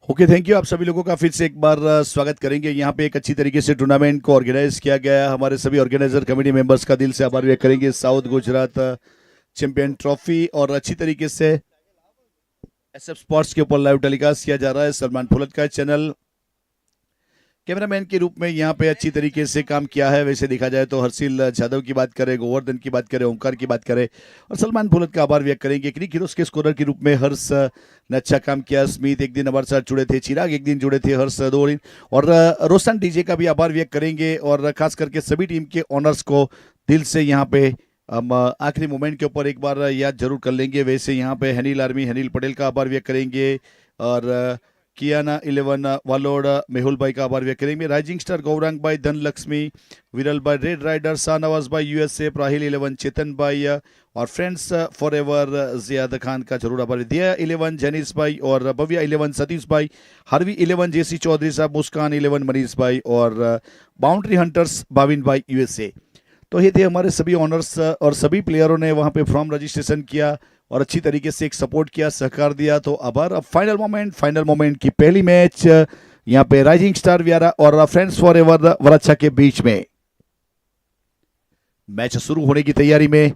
Okay, thank you. आप सभी लोगों का फिर से एक बार स्वागत करेंगे। यहाँ पे एक अच्छी तरीके से टूर्नामेंट को ऑर्गेनाइज किया गया है। हमारे सभी ऑर्गेनाइजर कमेटी मेंबर्स का दिल से आभार व्यक्त करेंगे। साउथ गुजरात चैंपियन ट्रॉफी और अच्छी तरीके से एसएफ स्पोर्ट्स के ऊपर लाइव टेलीकास्ट किया जा रहा है। सलमान फुलत का चैनल कैमरामैन के रूप में यहाँ पे अच्छी तरीके से काम किया है। वैसे देखा जाए तो हर्षिल जाधव की बात करें, गोवर्धन की बात करें, ओंकार की बात करें और सलमान फुलत का आभार व्यक्त करेंगे। क्रिक हीरोज के स्कोरर के रूप में हर्ष ने अच्छा काम किया। स्मिथ एक दिन हमारे साथ जुड़े थे, चिराग एक दिन जुड़े थे, हर्ष 2 दिन और रोशन डीजे का भी आभार व्यक्त करेंगे। और खास करके सभी टीम के ऑनर्स को दिल से यहाँ पे हम आखिरी मोमेंट के ऊपर एक बार याद जरूर कर लेंगे। वैसे यहाँ पे हनील आर्मी हनील पटेल का आभार व्यक्त करेंगे और कियाना 11 वालोड मेहुल भाई का आभार व्यक्त करेंगे। राइजिंग स्टार गौरांग भाई, धन लक्ष्मी, विरल भाई, रेड राइडर, शाहनवाज भाई यूएसए, प्राहिल 11, चेतन भाई और friends for ever Ziyad Khan का जरूर आभार। दिया 11 जनीस भाई और भव्या 11 सतीश भाई, हरवी 11 जेसी चौधरी साहब, मुस्कान 11 मनीष भाई और बाउंड्री हंटर्स बाविन भाई यूएसए। तो ये थे हमारे सभी ऑनर्स और सभी प्लेयरों ने वहाँ पे फॉर्म रजिस्ट्रेशन किया और अच्छी तरीके से एक सपोर्ट किया, सहकार दिया। तो आभार। अब फाइनल मोमेंट की पहली मैच यहाँ पे राइजिंग स्टार व्यारा और फ्रेंड्स फॉर एवर वराछा के बीच में मैच शुरू होने की तैयारी में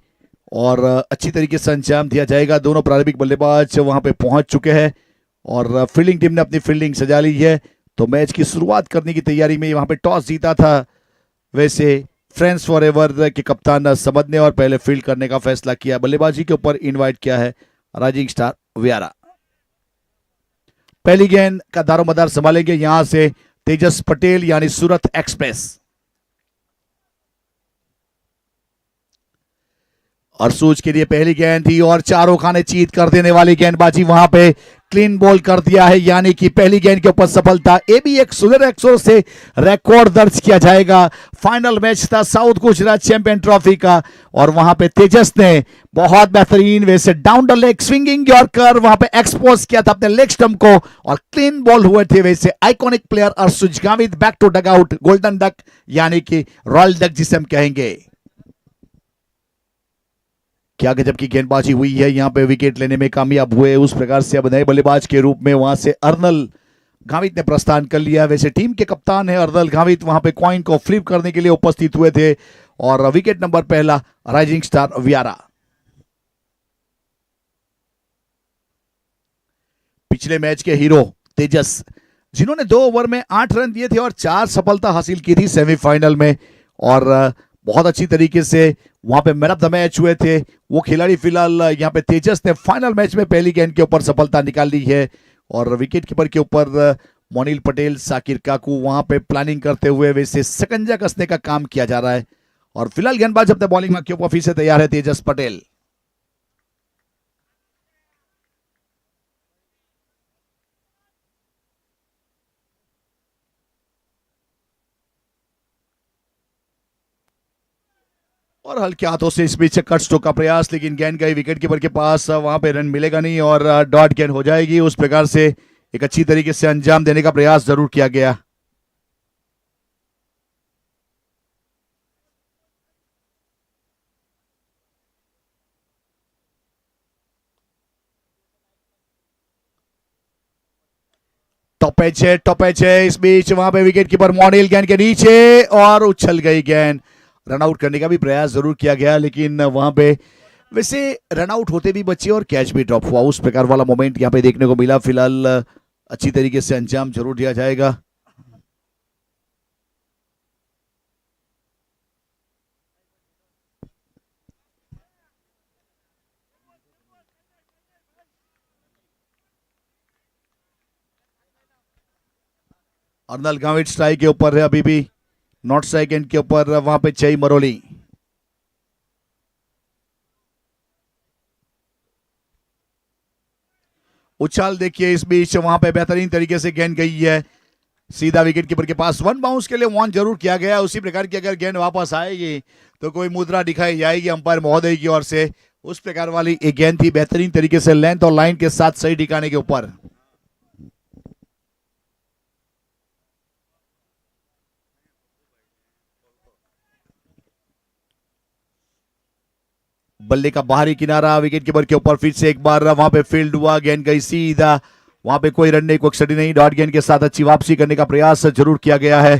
और अच्छी तरीके से अंजाम दिया जाएगा। दोनों प्रारंभिक बल्लेबाज वहां पे पहुंच चुके हैं और फील्डिंग टीम ने अपनी फील्डिंग सजा ली है। तो मैच की शुरुआत करने की तैयारी में वहां पे टॉस जीता था वैसे फ्रेंड्स फॉर एवर के कप्तान समद ने और पहले फील्ड करने का फैसला किया। बल्लेबाजी के ऊपर इनवाइट किया है राइजिंग स्टार व्यारा। पहली गेंद का दारोमदार संभालेंगे यहां से तेजस पटेल यानी सूरत एक्सप्रेस। और सूच के लिए पहली गेंद थी और चारों खाने चीत कर देने वाली गेंदबाजी वहां पे क्लीन बॉल कर दिया है, यानी कि पहली गेंद के ऊपर सफलता। ये भी एक सुधर एक्सोर से रिकॉर्ड दर्ज किया जाएगा। फाइनल मैच था साउथ गुजरात चैंपियन ट्रॉफी का और वहां पे तेजस ने बहुत बेहतरीन वैसे down the leg swinging yorker वहां पे एक्सपोज किया था अपने लेग स्टंप को और क्लीन बॉल हुए थे। वैसे iconic player Arshuj Gavit back to dugout, golden duck यानी कि रॉयल डक जिसे हम कहेंगे। क्या गजब की गेंदबाजी हुई है, यहां पे विकेट लेने में कामयाब हुए। उस प्रकार से अब नए बल्लेबाज के रूप में वहां से अर्नल गावित ने प्रस्थान कर लिया। वैसे टीम के कप्तान है अर्नल गावित, वहां पे कॉइन को फ्लिप करने के लिए उपस्थित हुए थे और विकेट नंबर पहला राइजिंग स्टार व्यारा। पिछले मैच के हीरो तेजस, जिन्होंने 2 ओवर में 8 रन दिए थे और 4 सफलता हासिल की थी सेमीफाइनल में और बहुत अच्छी तरीके से वहां पे मैन ऑफ द मैच हुए थे वो खिलाड़ी। फिलहाल यहाँ पे तेजस ने फाइनल मैच में पहली गेंद के ऊपर सफलता निकाल ली है और विकेट कीपर के ऊपर मोनिल पटेल, साकिर काकू वहां पे प्लानिंग करते हुए वैसे सकंजा कसने का काम किया जा रहा है और फिलहाल गेंदबाज अपने बॉलिंग में के ऊपर फिर से तैयार है तेजस पटेल। और हल्के हाथों से इस बीच कट स्ट्रोक का प्रयास, लेकिन गेंद गई विकेट कीपर के पास, वहां पे रन मिलेगा नहीं और डॉट गेंद हो जाएगी। उस प्रकार से एक अच्छी तरीके से अंजाम देने का प्रयास जरूर किया गया। टॉपेज है इस बीच, वहां पे विकेट कीपर मोनिल गेंद के नीचे और उछल गई गेंद। रन आउट करने का भी प्रयास जरूर किया गया लेकिन वहां पे वैसे रन आउट होते भी बच्चे और कैच भी ड्रॉप हुआ। उस प्रकार वाला मोमेंट यहाँ पे देखने को मिला। फिलहाल अच्छी तरीके से अंजाम जरूर दिया जाएगा। अर्नल गाविट स्ट्राइक के ऊपर है अभी भी, नॉट स्ट्राइक एंड के ऊपर वहां पे चई मरोली। उछाल देखिए इस बीच, वहां पे बेहतरीन तरीके से गेंद गई है सीधा विकेट कीपर के पास। 1 बाउंस के लिए वार्न जरूर किया गया। उसी प्रकार की अगर गेंद वापस आएगी तो कोई मुद्रा दिखाई जाएगी अंपायर महोदय की ओर से। उस प्रकार वाली एक गेंद थी, बेहतरीन तरीके से लेंथ और लाइन के साथ सही ठिकाने के ऊपर। बल्ले का बाहरी किनारा विकेट कीपर के ऊपर फिर से एक बार वहां पे फील्ड हुआ, गेंद गई सीधा वहां पे कोई रन नहीं, कोई स्टडी नहीं, डॉट गेंद के साथ अच्छी वापसी करने का प्रयास जरूर किया गया है।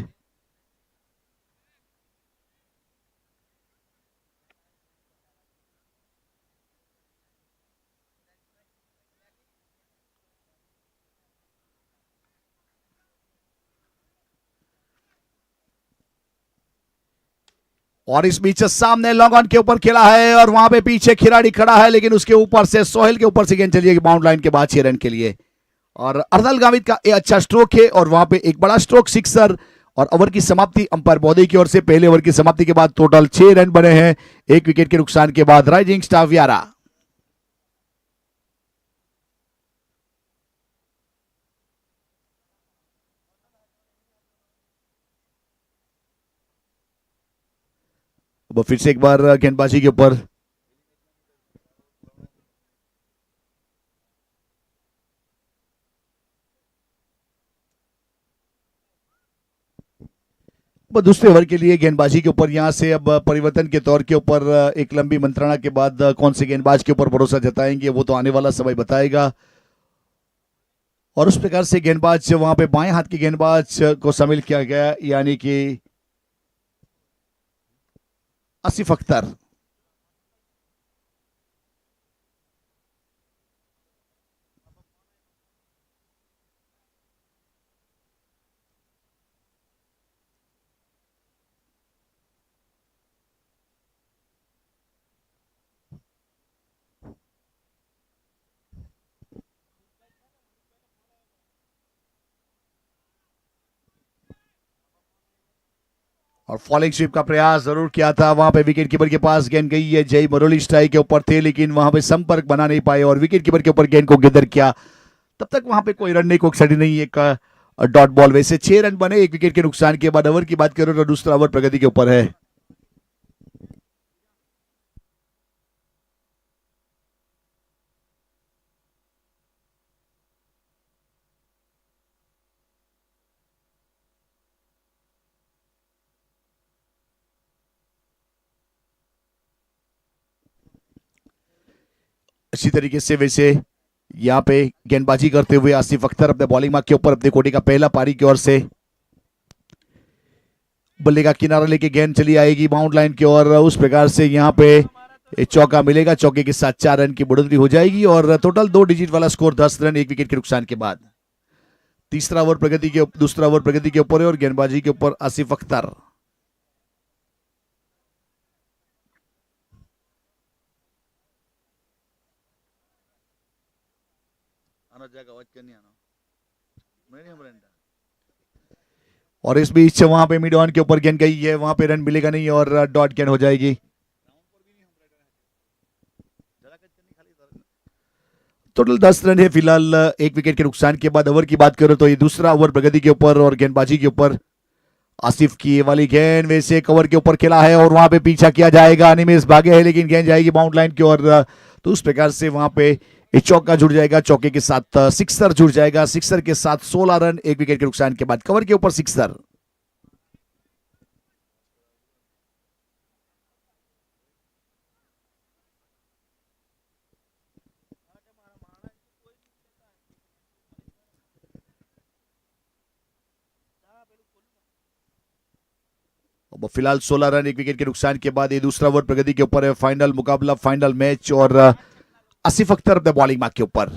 और इस बीच सामने लॉन्ग ऑन के ऊपर खेला है और वहां पे पीछे खिलाड़ी खड़ा है, लेकिन उसके ऊपर से सोहेल के ऊपर से गेंद चली है बाउंड लाइन के बाद 6 रन के लिए। और अर्नल गावित का एक अच्छा स्ट्रोक है और वहां पे एक बड़ा स्ट्रोक सिक्सर। और ओवर की समाप्ति अंपायर बॉडी की ओर से पहले ओवर की समाप्ति के बाद टोटल 6 रन बने हैं 1 विकेट के नुकसान के बाद। राइजिंग स्टार व्यारा। अब फिर से एक बार गेंदबाजी के ऊपर दूसरे ओवर के लिए गेंदबाजी के ऊपर यहां से अब परिवर्तन के तौर के ऊपर एक लंबी मंत्रणा के बाद कौन से गेंदबाज के ऊपर भरोसा जताएंगे वो तो आने वाला समय बताएगा। और उस प्रकार से गेंदबाज वहां पे बाएं हाथ के गेंदबाज को शामिल किया गया, यानी कि आसिफ अख्तर। और फॉलिंग स्वीप का प्रयास जरूर किया था, वहां पे विकेट कीपर के पास गेंद गई है, जय मरोली स्ट्राइक के ऊपर थे लेकिन वहां पे संपर्क बना नहीं पाए और विकेट कीपर के ऊपर गेंद को गिदर किया। तब तक वहां पे कोई रन नहीं, कोई सड़ी नहीं, एक डॉट बॉल। वैसे 6 रन बने 1 विकेट के नुकसान के बाद। ओवर की बात करो तो दूसरा ओवर प्रगति के ऊपर है। अच्छी तरीके से वैसे यहाँ पे गेंदबाजी करते हुए आसिफ अख्तर अपने बॉलिंग मार्क के ऊपर अपने कोटी का पहला पारी की ओर से बल्ले का किनारा लेके गेंद चली आएगी बाउंड लाइन की ओर। उस प्रकार से यहाँ पे चौका मिलेगा, चौके के साथ 4 रन की बढ़ोतरी हो जाएगी और टोटल 2 डिजिट वाला स्कोर 10 रन 1 विकेट के नुकसान के बाद। दूसरा ओवर प्रगति के ऊपर है और गेंदबाजी के ऊपर आसिफ अख्तर। और इस बीच वहां पे मिड ऑन के ऊपर गेंद गई है, वहां पे रन मिलेगा नहीं और डॉट गेंद हो जाएगी। टोटल 10 रन है फिलहाल 1 विकेट के नुकसान के बाद। ओवर की बात करो तो ये दूसरा ओवर प्रगति के ऊपर और गेंदबाजी के ऊपर आसिफ की ये वाली गेंद वैसे कवर के ऊपर खेला है और वहां पे पीछा किया जाएगा, अनिमेश भागे है लेकिन गेंद जाएगी बाउंड लाइन की ओर। तो उस प्रकार से वहां पे एक चौका जुड़ जाएगा, चौके के साथ सिक्सर जुड़ जाएगा, सिक्सर के साथ 16 रन 1 विकेट के नुकसान के बाद। कवर के ऊपर सिक्सर। फिलहाल 16 रन 1 विकेट के नुकसान के बाद ये दूसरा ओवर प्रगति के ऊपर है। फाइनल मुकाबला, फाइनल मैच और आसिफ अख्तर अपने बॉलिंग मार्क के ऊपर।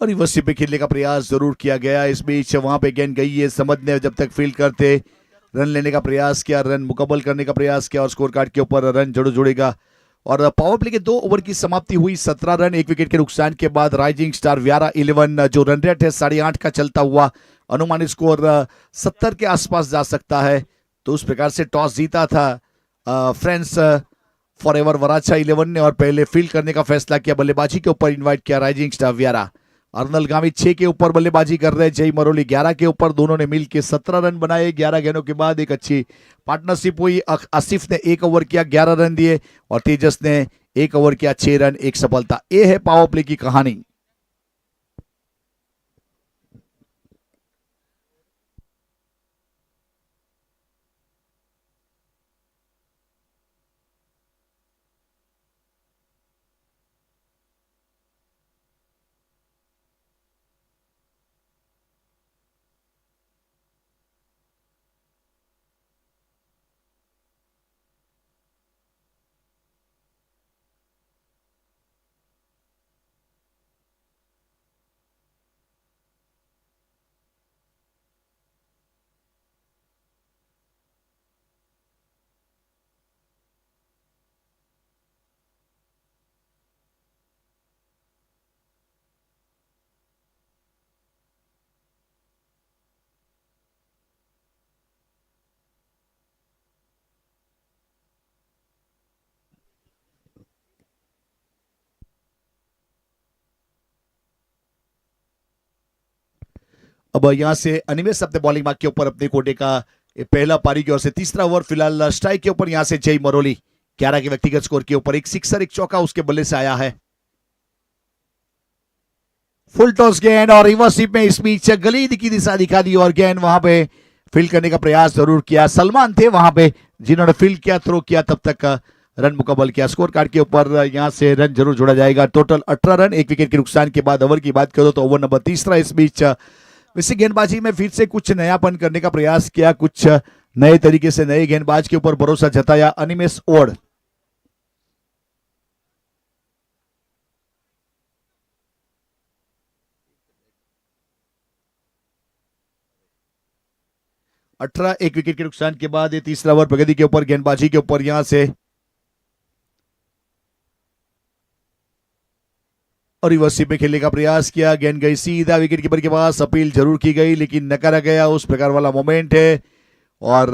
और रिवर्स पे खेलने का प्रयास जरूर किया गया, इस बीच वहां पे गेंद गई है, समझ ने जब तक फील्ड करते रन लेने का प्रयास किया, रन मुकम्मल करने का प्रयास किया और स्कोर कार्ड के ऊपर रन जुड़ेगा। और पावर प्ले के 2 ओवर की समाप्ति हुई 17 रन 1 विकेट के नुकसान के बाद। राइजिंग स्टार व्यारा 11 जो रन रेट है 8.5 का चलता हुआ, अनुमानित स्कोर 70 के आसपास जा सकता है। तो उस प्रकार से टॉस जीता था फ्रेंड्स फॉर एवर वराछा 11 ने और पहले फील्ड करने का फैसला किया, बल्लेबाजी के ऊपर इन्वाइट किया राइजिंग स्टार व्यारा। अर्नल गावित 6 के ऊपर बल्लेबाजी कर रहे हैं, जय मरोली 11 के ऊपर, दोनों ने मिलकर 17 रन बनाए 11 गेंदों के बाद। एक अच्छी पार्टनरशिप हुई, आसिफ ने 1 ओवर किया 11 रन दिए और तेजस ने 1 ओवर किया 6 रन 1 सफलता। ये है पावर प्ले की कहानी। अब यहाँ से अनिमेष अपने बॉलिंग मार्क के ऊपर अपने कोटे का ये पहला पारी की ओर से तीसरा ओवर फिलहाल स्ट्राइक के ऊपर यहाँ से जय मरोली 11 के व्यक्तिगत स्कोर के ऊपर एक सिक्सर एक चौका उसके बल्ले से आया है। फुल टॉस गेंद और रिवर्स स्वीप में इस बीच गलीद की दिशा दिखा दी और गेंद वहां पे फील्ड करने का प्रयास जरूर किया। सलमान थे वहां पे जिन्होंने फील्ड किया, थ्रो किया, तब तक रन मुकम्मल किया। स्कोर कार्ड के ऊपर यहां से रन जरूर जोड़ा जाएगा। टोटल 18 रन एक विकेट के नुकसान के बाद। ओवर की बात करो तो ओवर नंबर तीसरा। इस बीच वैसे गेंदबाजी में फिर से कुछ नयापन करने का प्रयास किया, कुछ नए तरीके से नए गेंदबाज के ऊपर भरोसा जताया अनिमेष ओड। अठारह एक विकेट के नुकसान के बाद ये तीसरा ओवर प्रगति के ऊपर गेंदबाजी के ऊपर यहां से और रिवर्स में खेलने का प्रयास किया। गेंद गई सीधा विकेट कीपर के पास, अपील जरूर की गई लेकिन नकारा गया। उस प्रकार वाला मोमेंट है और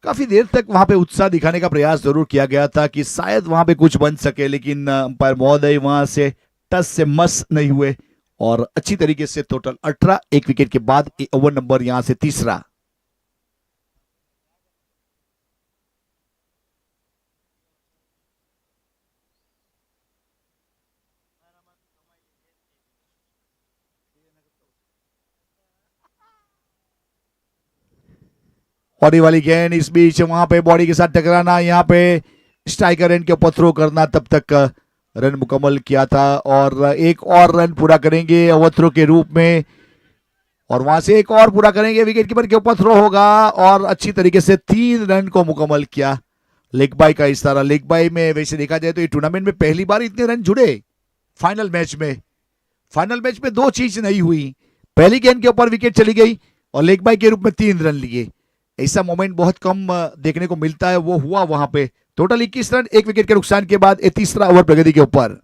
काफी देर तक वहां पे उत्साह दिखाने का प्रयास जरूर किया गया था कि शायद वहां पे कुछ बन सके, लेकिन अंपायर महोदय वहां से टस से मस नहीं हुए और अच्छी तरीके से टोटल 18 एक विकेट के बाद ओवर नंबर यहां से तीसरा। और ये वाली गेंद इस बीच वहां पे बॉडी के साथ टकराना, यहाँ पे स्ट्राइकर एंड के ऊपर थ्रो करना, तब तक रन मुकम्मल किया था और एक और रन पूरा करेंगे ओवर थ्रो के रूप में और वहां से एक और पूरा करेंगे। विकेट कीपर के ऊपर थ्रो होगा और अच्छी तरीके से 3 रन को मुकम्मल किया। लेग बाई का इशारा। लेग बाई में वैसे देखा जाए तो ये टूर्नामेंट में पहली बार इतने रन जुड़े फाइनल मैच में। फाइनल मैच में 2 चीज नहीं हुई, पहली गेंद के ऊपर विकेट चली गई और लेग बाई के रूप में 3 रन लिए। ऐसा मोमेंट बहुत कम देखने को मिलता है, वो हुआ वहां पे। टोटल 21 रन एक विकेट के नुकसान के बाद ये तीसरा ओवर प्रगति के ऊपर।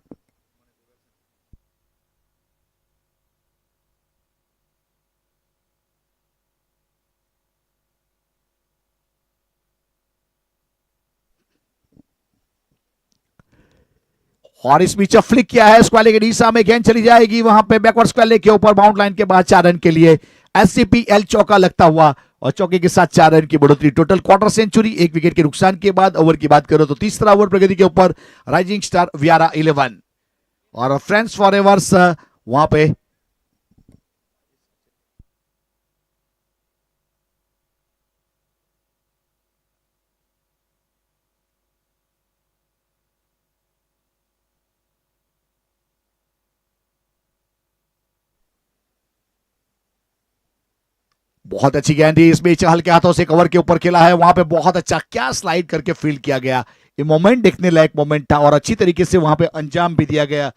और इस बीच फ्लिक किया है स्क्वाले के दिशा में, गेंद चली जाएगी वहां पे बैकवर्ड स्क्वाले के ऊपर बाउंड लाइन के बाद 4 रन के लिए एससीपीएल चौका लगता हुआ और चौके के साथ 4 रन की बढ़ोतरी। टोटल क्वार्टर सेंचुरी एक विकेट के नुकसान के बाद। ओवर की बात करो तो तीसरा ओवर प्रगति के ऊपर राइजिंग स्टार वियारा 11 और फ्रेंड्स फॉरएवर्स वहां पे बहुत अच्छी गेंद थी। इस बीच हल्के हाथों से कवर के ऊपर खेला है, वहां पे बहुत अच्छा क्या स्लाइड करके फील्ड किया गया। ये मोमेंट देखने लायक मोमेंट था और अच्छी तरीके से वहां पे अंजाम भी दिया गया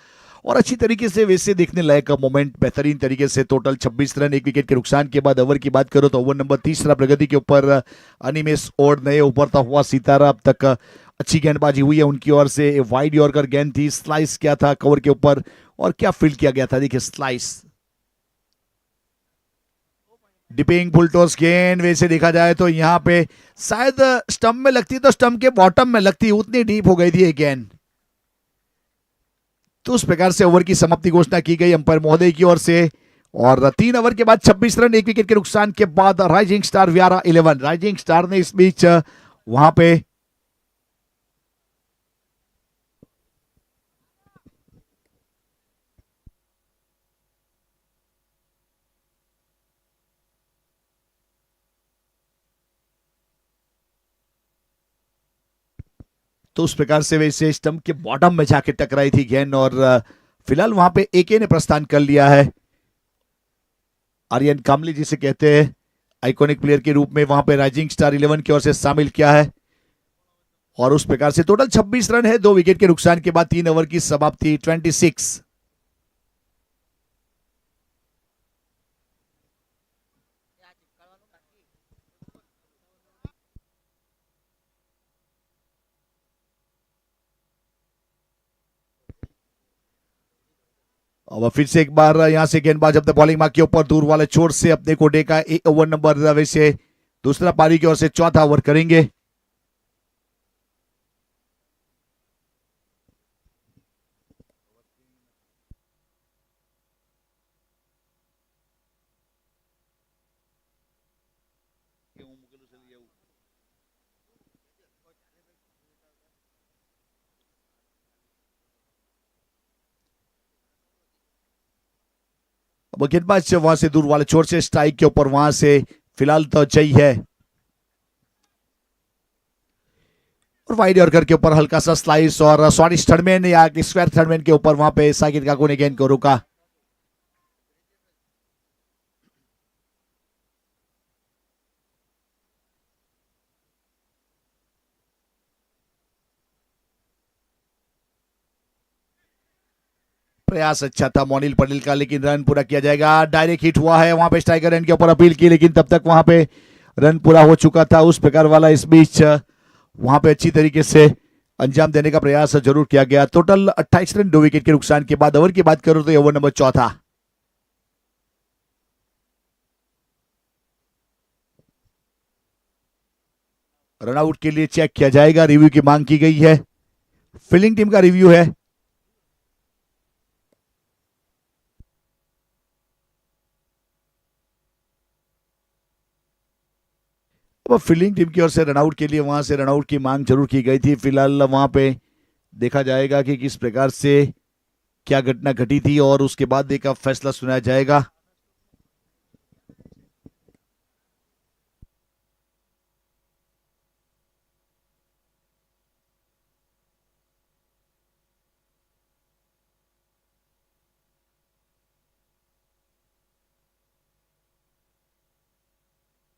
और अच्छी तरीके से वैसे देखने लायक मोमेंट बेहतरीन तरीके से। टोटल 26 रन एक विकेट के नुकसान के बाद। ओवर की बात करो तो ओवर नंबर तीसरा प्रगति के ऊपर अनिमेष ओड नए उभरता हुआ सितारा। अब तक अच्छी गेंदबाजी हुई है उनकी ओर से। वाइड यॉर्कर गेंद थी, स्लाइस किया था कवर के ऊपर और क्या फील्ड किया गया था, देखिए स्लाइस। डिपिंग फुल टॉस गेंद वैसे देखा जाए तो यहाँ पे शायद स्टंप में लगती तो स्टंप के बॉटम में लगती, उतनी डीप हो गई थी ये गेंद। तो उस प्रकार से ओवर की समाप्ति घोषणा की गई अंपायर महोदय की ओर से और 3 ओवर के बाद 26 रन एक विकेट के नुकसान के बाद राइजिंग स्टार वियारा 11। राइजिंग स्टार ने इस बीच वहां पे तो उस प्रकार से वैसे स्टंप के बॉटम में जाके टकराई थी गेंद और फिलहाल वहां पे एके ने प्रस्थान कर लिया है। आर्यन कामली जिसे कहते हैं आइकॉनिक प्लेयर के रूप में वहां पे राइजिंग स्टार 11 की ओर से शामिल किया है और उस प्रकार से टोटल 26 रन है 2 विकेट के नुकसान के बाद। 3 ओवर की समाप्ति 26। अब फिर से एक बार यहां से गेंदबाज अपने बॉलिंग मार्क के ऊपर दूर वाले छोर से अपने कोटे का एक ओवर नंबर वैसे दूसरा पारी की ओर से चौथा ओवर करेंगे। अब गेंदबाज वहां से दूर वाले छोर से स्ट्राइक के ऊपर वहां से फिलहाल तो चाहिए है और वाइड यॉर्कर के ऊपर हल्का सा स्लाइस और स्वादिष्ट थर्डमैन या स्क्वायर थर्डमैन के ऊपर वहां पे साकिब काकू ने गेंद को रोका। प्रयास अच्छा था मोनिल पटेल का, लेकिन रन पूरा किया जाएगा। डायरेक्ट हिट हुआ है वहां पे स्ट्राइकर रन के ऊपर अपील की, लेकिन तब तक वहां पे रन पूरा हो चुका था उस प्रकार वाला। इस बीच वहां पे अच्छी तरीके से अंजाम देने का प्रयास जरूर किया गया। टोटल 28 रन 2 विकेट के नुकसान के बाद। ओवर की बात करूं तो ओवर नंबर 4 रनआउट के लिए चेक किया जाएगा, रिव्यू की मांग की गई है। फील्डिंग टीम का रिव्यू है। अब फील्डिंग टीम की ओर से रनआउट के लिए वहां से रनआउट की मांग जरूर की गई थी। फिलहाल वहां पे देखा जाएगा कि किस प्रकार से क्या घटना घटी थी और उसके बाद एक फैसला सुनाया जाएगा।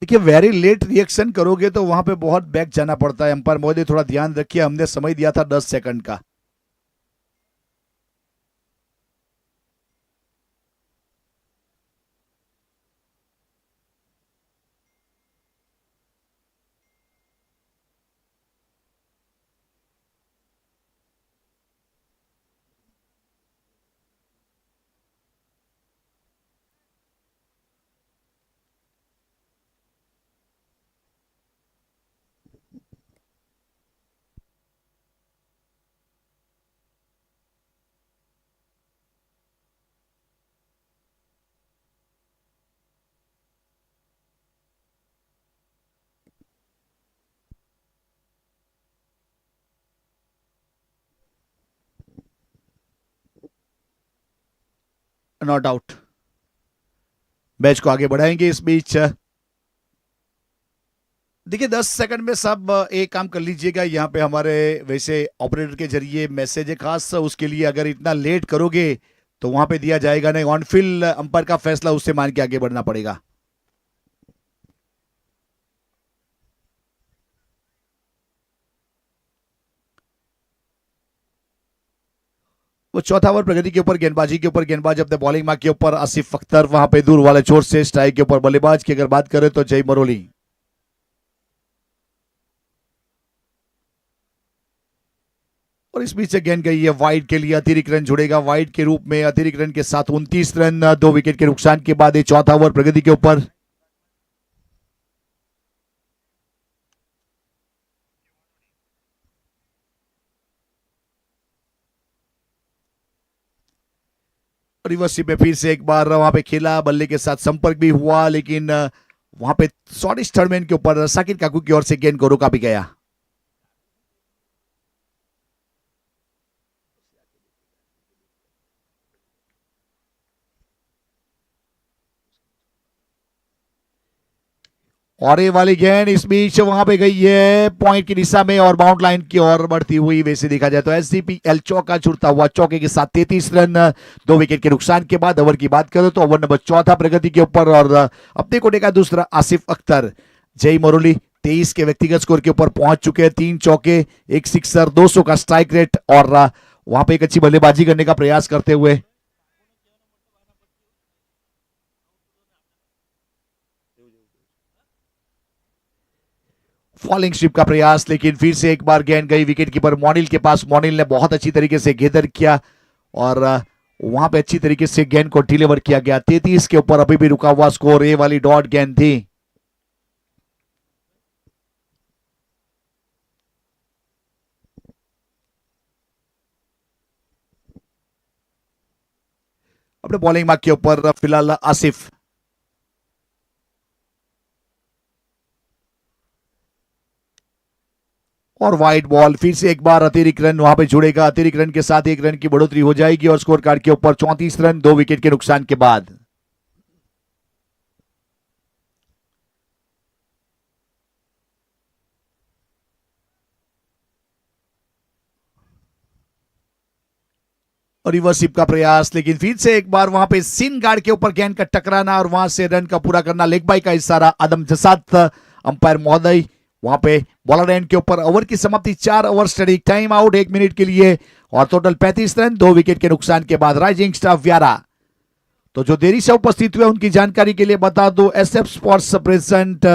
देखिए वेरी लेट रिएक्शन करोगे तो वहां पे बहुत बैक जाना पड़ता है। अंपायर महोदय थोड़ा ध्यान रखिए, हमने समय दिया था 10 सेकंड का। नॉट आउट, मैच को आगे बढ़ाएंगे। इस बीच देखिए 10 सेकंड में सब एक काम कर लीजिएगा। यहाँ पे हमारे वैसे ऑपरेटर के जरिए मैसेज है खास उसके लिए, अगर इतना लेट करोगे तो वहां पे दिया जाएगा नहीं। ऑन फील्ड अंपायर का फैसला उससे मान के आगे बढ़ना पड़ेगा। वो चौथा ओवर प्रगति के ऊपर गेंदबाजी के ऊपर गेंदबाज अपने बॉलिंग मार्क के ऊपर आसिफ अख्तर वहां पे दूर वाले छोर से स्ट्राइक के ऊपर बल्लेबाज की अगर बात करें तो जय मरोली। और इस बीच से गेंद गई है वाइड के लिए, अतिरिक्त रन जुड़ेगा वाइड के रूप में। अतिरिक्त रन के साथ 29 रन 2 विकेट के नुकसान के बाद चौथा ओवर प्रगति के ऊपर। रिवर्सिप में फिर से एक बार वहां पे खेला, बल्ले के साथ संपर्क भी हुआ, लेकिन वहां पे शॉर्टिश थर्डमैन के ऊपर साकिब काकू की ओर से गेंद को रोका भी गया। और ये वाली गेंद इस बीच वहां पे गई है पॉइंट की दिशा में और बाउंड लाइन की ओर बढ़ती हुई। वैसे देखा जाए तो एसजीपीएल चौका छूटता हुआ चौके के साथ 33 रन 2 विकेट के नुकसान के बाद। ओवर की बात करें तो ओवर नंबर 4 प्रगति के ऊपर और अपने कोटे का दूसरा आसिफ अख्तर। जय मुरली 23 के व्यक्तिगत स्कोर के ऊपर पहुंच चुके हैं। 3 चौके, 1 सिक्सर, 200 का स्ट्राइक रेट और वहां पे एक अच्छी बल्लेबाजी करने का प्रयास करते हुए। फॉलिंग स्ट्रिप का प्रयास, लेकिन फिर से एक बार गेंद गई विकेट कीपर मोनिल के पास। मोनिल ने बहुत अच्छी तरीके से घेदर किया और वहां पे अच्छी तरीके से गेंद को डिलीवर किया गया। 33 के ऊपर अभी भी रुका हुआ स्कोर। ये वाली डॉट गेंद थी। अपने बॉलिंग मार्क के ऊपर फिलहाल आसिफ। और वाइड बॉल, फिर से एक बार अतिरिक्त रन वहां पे जुड़ेगा। अतिरिक्त रन के साथ 1 रन की बढ़ोतरी हो जाएगी और स्कोर कार्ड के ऊपर 34 रन 2 विकेट के नुकसान के बाद। और रिवर्सिप का प्रयास, लेकिन फिर से एक बार वहां पे सिन गार्ड के ऊपर गेंद का टकराना और वहां से रन का पूरा करना। लेग बाई का इशारा आदम जसात अंपायर महोदय वहां पे बॉलर एंड के ऊपर। ओवर की समाप्ति 4 over study time out 1 minute के लिए और टोटल 35 रन 2 विकेट के नुकसान के बाद। राइजिंग स्टार व्यारा तो जो देरी से उपस्थित हुए उनकी जानकारी के लिए बता दो, SF sports present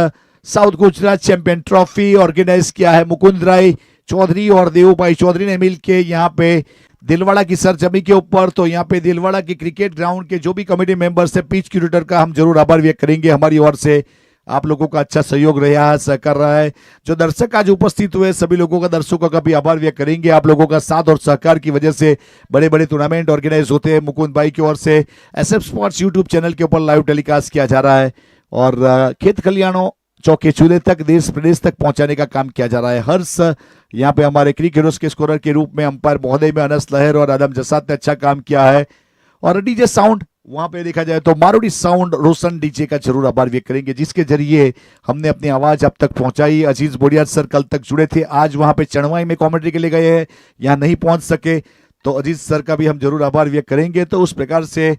south Gujarat champion trophy organize किया है मुकुंद राय चौधरी और देवभाई चौधरी ने मिलकर यहाँ पे दिलवाड़ा की सरजमी के ऊपर। तो यहाँ पे दिलवाड़ा के क्रिकेट ग्राउंड के जो भी कमेटी मेंबर्स है, पिच क्यूरेटर का हम जरूर आभार व्यक्त करेंगे। हमारी ओर से आप लोगों का अच्छा सहयोग रहा है, सहकार रहा है। जो दर्शक आज उपस्थित हुए सभी लोगों का, दर्शकों का भी आभार व्यक्त करेंगे। आप लोगों का साथ और सहकार की वजह से बड़े बड़े टूर्नामेंट ऑर्गेनाइज होते हैं। मुकुंद भाई की ओर से एसएफ स्पोर्ट्स यूट्यूब चैनल के ऊपर लाइव टेलीकास्ट किया जा रहा है और खेत खलियानों चौके चूल्हे तक देश प्रदेश तक पहुंचाने का काम किया जा रहा है। हर्ष यहाँ पे हमारे क्रिक हीरोज के स्कोरर के रूप में अंपायर महोदय में अनस लहर और आदम जसात ने अच्छा काम किया है। और डीजे साउंड वहां पे देखा जाए तो मारुति साउंड रोशन डीजे का जरूर आभार व्यक्त करेंगे, जिसके जरिए हमने अपनी आवाज अब तक पहुंचाई। अजीज बोडिया सर कल तक जुड़े थे, आज वहां पे चढ़वाई में कॉमेंट्री के लिए गए हैं, यहाँ नहीं पहुंच सके, तो अजीज सर का भी हम जरूर आभार व्यक्त करेंगे। तो उस प्रकार से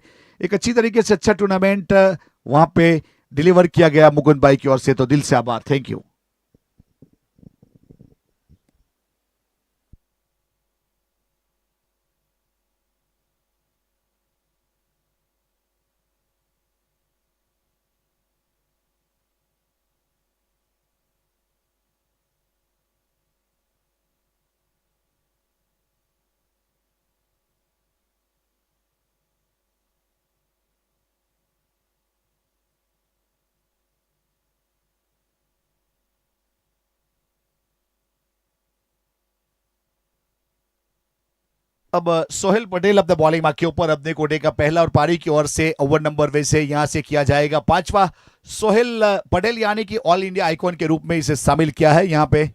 एक अच्छी तरीके से अच्छा टूर्नामेंट वहां पे डिलीवर किया गया मुकुंद भाई की ओर से, तो दिल से आभार, थैंक यू। अब सोहेल पटेल अपने बॉलिंग मार्क के ऊपर अपने कोटे का पहला और पारी की ओर से ओवर नंबर वैसे यहां से किया जाएगा 5वां। सोहेल पटेल यानी कि ऑल इंडिया आइकॉन के रूप में इसे शामिल किया है यहां पे।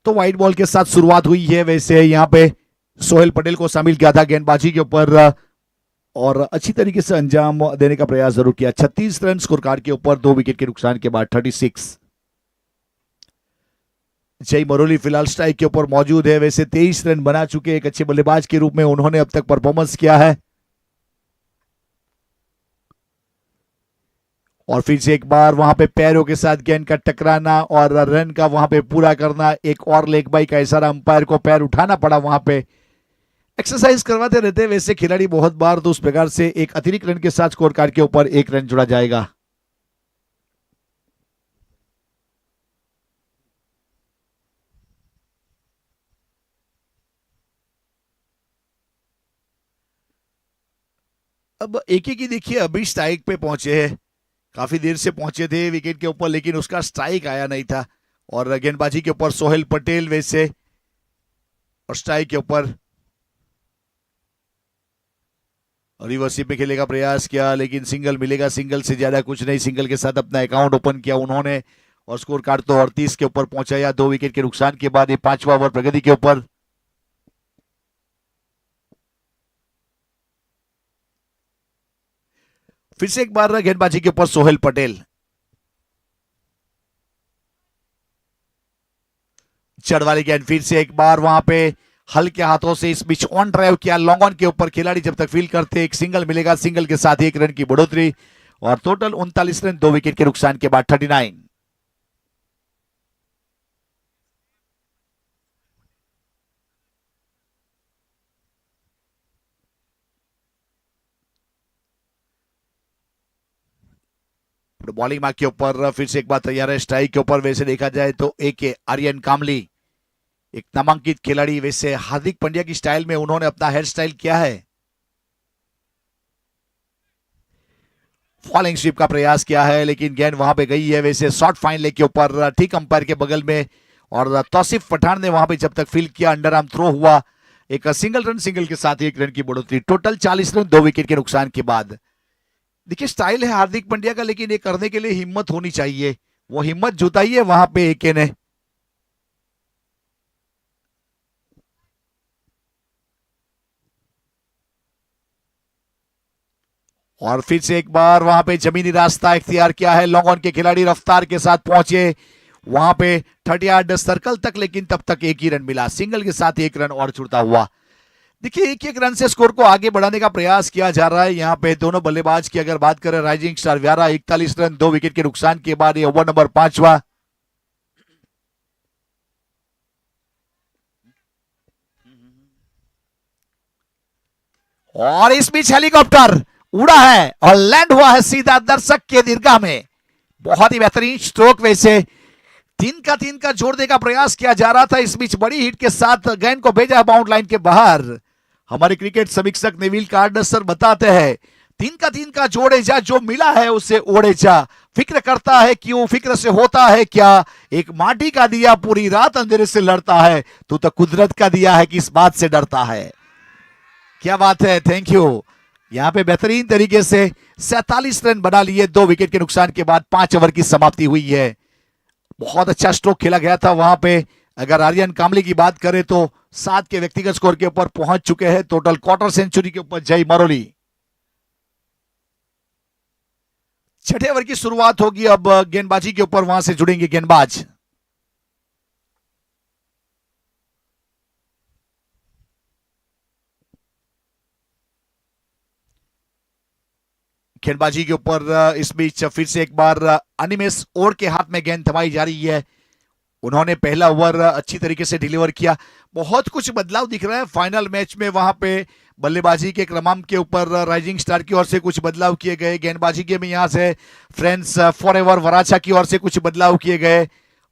तो व्हाइट बॉल के साथ शुरुआत हुई है वैसे यहां पे सोहेल पटेल को शामिल किया था गेंदबाजी के ऊपर और अच्छी तरीके से अंजाम देने का प्रयास जरूर किया। 36 रन स्कोर कार्ड के ऊपर 2 विकेट के नुकसान के बाद 36। जय मरोली फिलहाल स्ट्राइक के ऊपर मौजूद है, वैसे 23 रन बना चुके एक अच्छे बल्लेबाज के रूप में उन्होंने अब तक परफॉर्मेंस किया है। और फिर से एक बार वहां पे पैरों के साथ गेंद का टकराना और रन का वहां पे पूरा करना। एक और लेग बाई का इशारा, अंपायर को पैर उठाना पड़ा। वहां पे एक्सरसाइज करवाते रहते हैं वैसे खिलाड़ी बहुत बार, तो उस प्रकार से एक अतिरिक्त रन के साथ स्कोर कार्ड के ऊपर 1 रन जुड़ा जाएगा। अब एक ही देखिए अभी स्ट्राइक पे पहुंचे हैं, काफी देर से पहुंचे थे विकेट के ऊपर लेकिन उसका स्ट्राइक आया नहीं था। और गेंदबाजी के ऊपर सोहेल पटेल वैसे और स्ट्राइक के ऊपर रिवर्सिप में खेलने का प्रयास किया लेकिन सिंगल मिलेगा, सिंगल से ज्यादा कुछ नहीं। सिंगल के साथ अपना अकाउंट ओपन किया उन्होंने और स्कोर कार्ड तो 38 के ऊपर पहुंचाया 2 विकेट के नुकसान के बाद। ये 5वां ओवर प्रगति के ऊपर। फिर से एक बार गेंदबाजी के ऊपर सोहेल पटेल, चढ़वाली गेंद फिर से एक बार वहां पे हल्के हाथों से इस बीच ऑन ड्राइव किया लॉन्ग ऑन के ऊपर। खिलाड़ी जब तक फील करते एक सिंगल मिलेगा, सिंगल के साथ 1 रन की बढ़ोतरी और टोटल 39 रन 2 विकेट के नुकसान के बाद 39। बॉलिंग मार्क के ऊपर फिर से एक बार तैयार है स्ट्राइक के ऊपर। वैसे देखा जाए तो AK आर्यन कामली एक नामांकित खिलाड़ी, वैसे हार्दिक पांड्या की स्टाइल में उन्होंने अपना हेयर स्टाइल किया है। फॉलिंग स्वीप का प्रयास किया है लेकिन गेंद वहां पे गई है वैसे शॉर्ट फाइन लेग के ऊपर ठीक अंपायर के बगल में। और तौसीफ पठान ने वहां पे जब तक फील्ड किया अंडर आर्म थ्रो हुआ। एक सिंगल रन, सिंगल के साथ 1 रन की बढ़ोतरी, टोटल 40 रन 2 विकेट के नुकसान के बाद। देखिए स्टाइल है हार्दिक पांड्या का लेकिन ये करने के लिए हिम्मत होनी चाहिए, वो हिम्मत जुटाई है वहां पे AK ने। और फिर से एक बार वहां पे जमीनी रास्ता इख्तियार किया है, लॉन्ग ऑन के खिलाड़ी रफ्तार के साथ पहुंचे वहां पे 30 यार्ड सर्कल तक, लेकिन तब तक एक ही रन मिला, सिंगल के साथ एक रन और जुड़ता हुआ। देखिए एक एक रन से स्कोर को आगे बढ़ाने का प्रयास किया जा रहा है यहाँ पे दोनों बल्लेबाज की अगर बात करें। राइजिंग स्टार व्यारा 41 रन 2 विकेट के नुकसान के बाद ये ओवर नंबर 5वां। और इस बीच हेलीकॉप्टर उड़ा है और लैंड हुआ है सीधा दर्शक के दीर्घा में। बहुत ही बेहतरीन स्ट्रोक, वैसे 3 का जोड़ने का प्रयास किया जा रहा था, इस बीच बड़ी हिट के साथ गेंद को भेजा बाउंड लाइन के बाहर। हमारे क्रिकेट समीक्षक नेविल कार्डर सर बताते हैं 3 का जोड़े जा, जो मिला है उसे ओढ़े जा। फिक्र करता है क्यों, फिक्र से होता है क्या, एक माटी का दिया पूरी रात अंधेरे से लड़ता है, तू तो कुदरत का दिया है कि इस बात से डरता है। क्या बात है, थैंक यू। यहां पे बेहतरीन तरीके से 47 रन बना लिए 2 विकेट के नुकसान के बाद 5 ओवर की समाप्ति हुई है। बहुत अच्छा स्ट्रोक खेला गया था वहां पे। अगर आर्यन कामली की बात करें तो 7 के व्यक्तिगत स्कोर के ऊपर पहुंच चुके हैं, टोटल क्वार्टर सेंचुरी के ऊपर जय मरोली। छठे ओवर की शुरुआत होगी, अब गेंदबाजी के ऊपर वहां से जुड़ेंगे गेंदबाज। गेंदबाजी के ऊपर इस बीच फिर से एक बार अनिमेश ओर के हाथ में गेंद थमाई जा रही है। उन्होंने पहला ओवर अच्छी तरीके से डिलीवर किया। बहुत कुछ बदलाव दिख रहा है फाइनल मैच में, वहां पे बल्लेबाजी के क्रमांक के ऊपर राइजिंग स्टार की ओर से कुछ बदलाव किए गए, गेंदबाजी के में यहां से फ्रेंड्स फॉरएवर वराछा की ओर से कुछ बदलाव किए गए।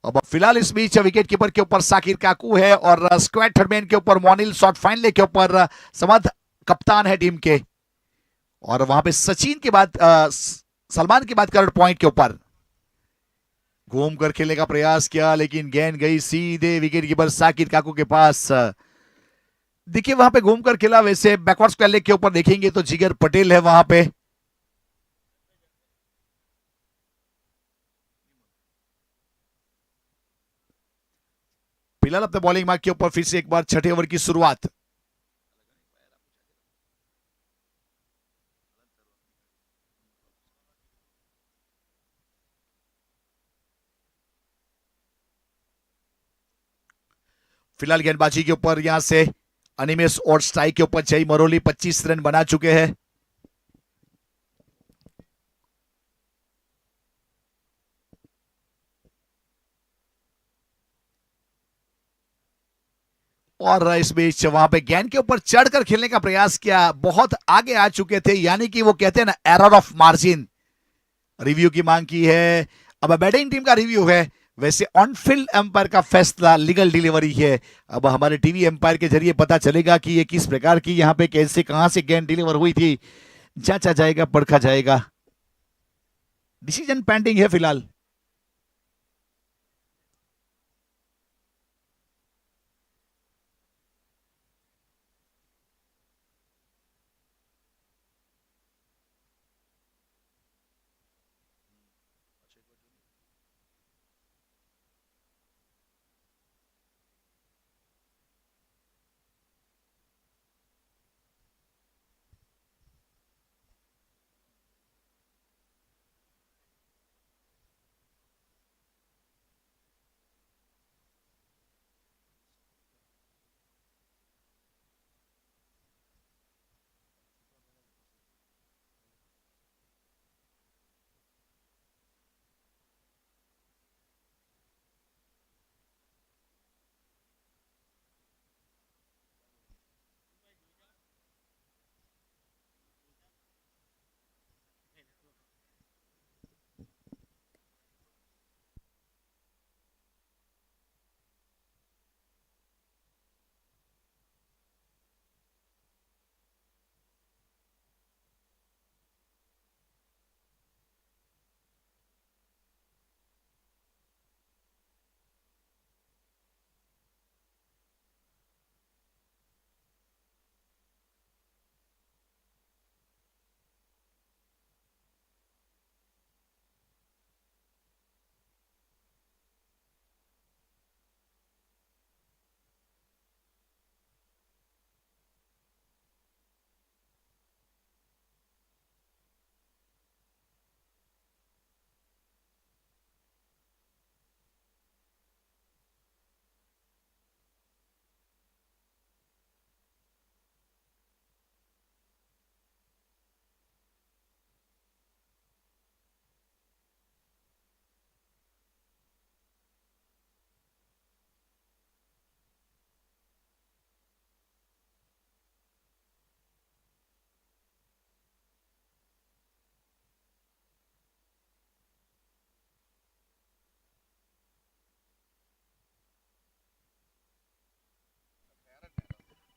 अब फिलहाल इस बीच विकेट कीपर के ऊपर साकिर काकू है और स्क्वाड थर्डमैन के ऊपर मोनिल शॉट फाइनल के ऊपर समद कप्तान है टीम के। और वहां पे सचिन के बाद सलमान की बात कर पॉइंट के ऊपर घूम कर खेलने का प्रयास किया, लेकिन गेंद गई सीधे विकेट कीपर साकिर काकू के पास। देखिए वहां पे घूम कर खेला, वैसे बैकवर्ड स्क्वायर लेग के ऊपर देखेंगे तो जिगर पटेल है वहां पे। फिलहाल अपने बॉलिंग मार्क के ऊपर फिर से एक बार छठे ओवर की शुरुआत। फिलहाल गेंदबाजी के ऊपर यहां से अनिमेश और स्ट्राइक के ऊपर जय मरोली 25 रन बना चुके हैं। और इस बीच वहां पे गेंद के ऊपर चढ़कर खेलने का प्रयास किया, बहुत आगे आ चुके थे, यानी कि वो कहते हैं ना एरर ऑफ मार्जिन। रिव्यू की मांग की है, अब बैटिंग टीम का रिव्यू है, वैसे ऑन फील्ड एम्पायर का फैसला लीगल डिलीवरी है। अब हमारे टीवी एम्पायर के जरिए पता चलेगा कि ये किस प्रकार की यहां पे कैसे कहां से गेंद डिलीवर हुई थी, जांचा जाएगा, परखा जाएगा। डिसीजन पेंडिंग है फिलहाल।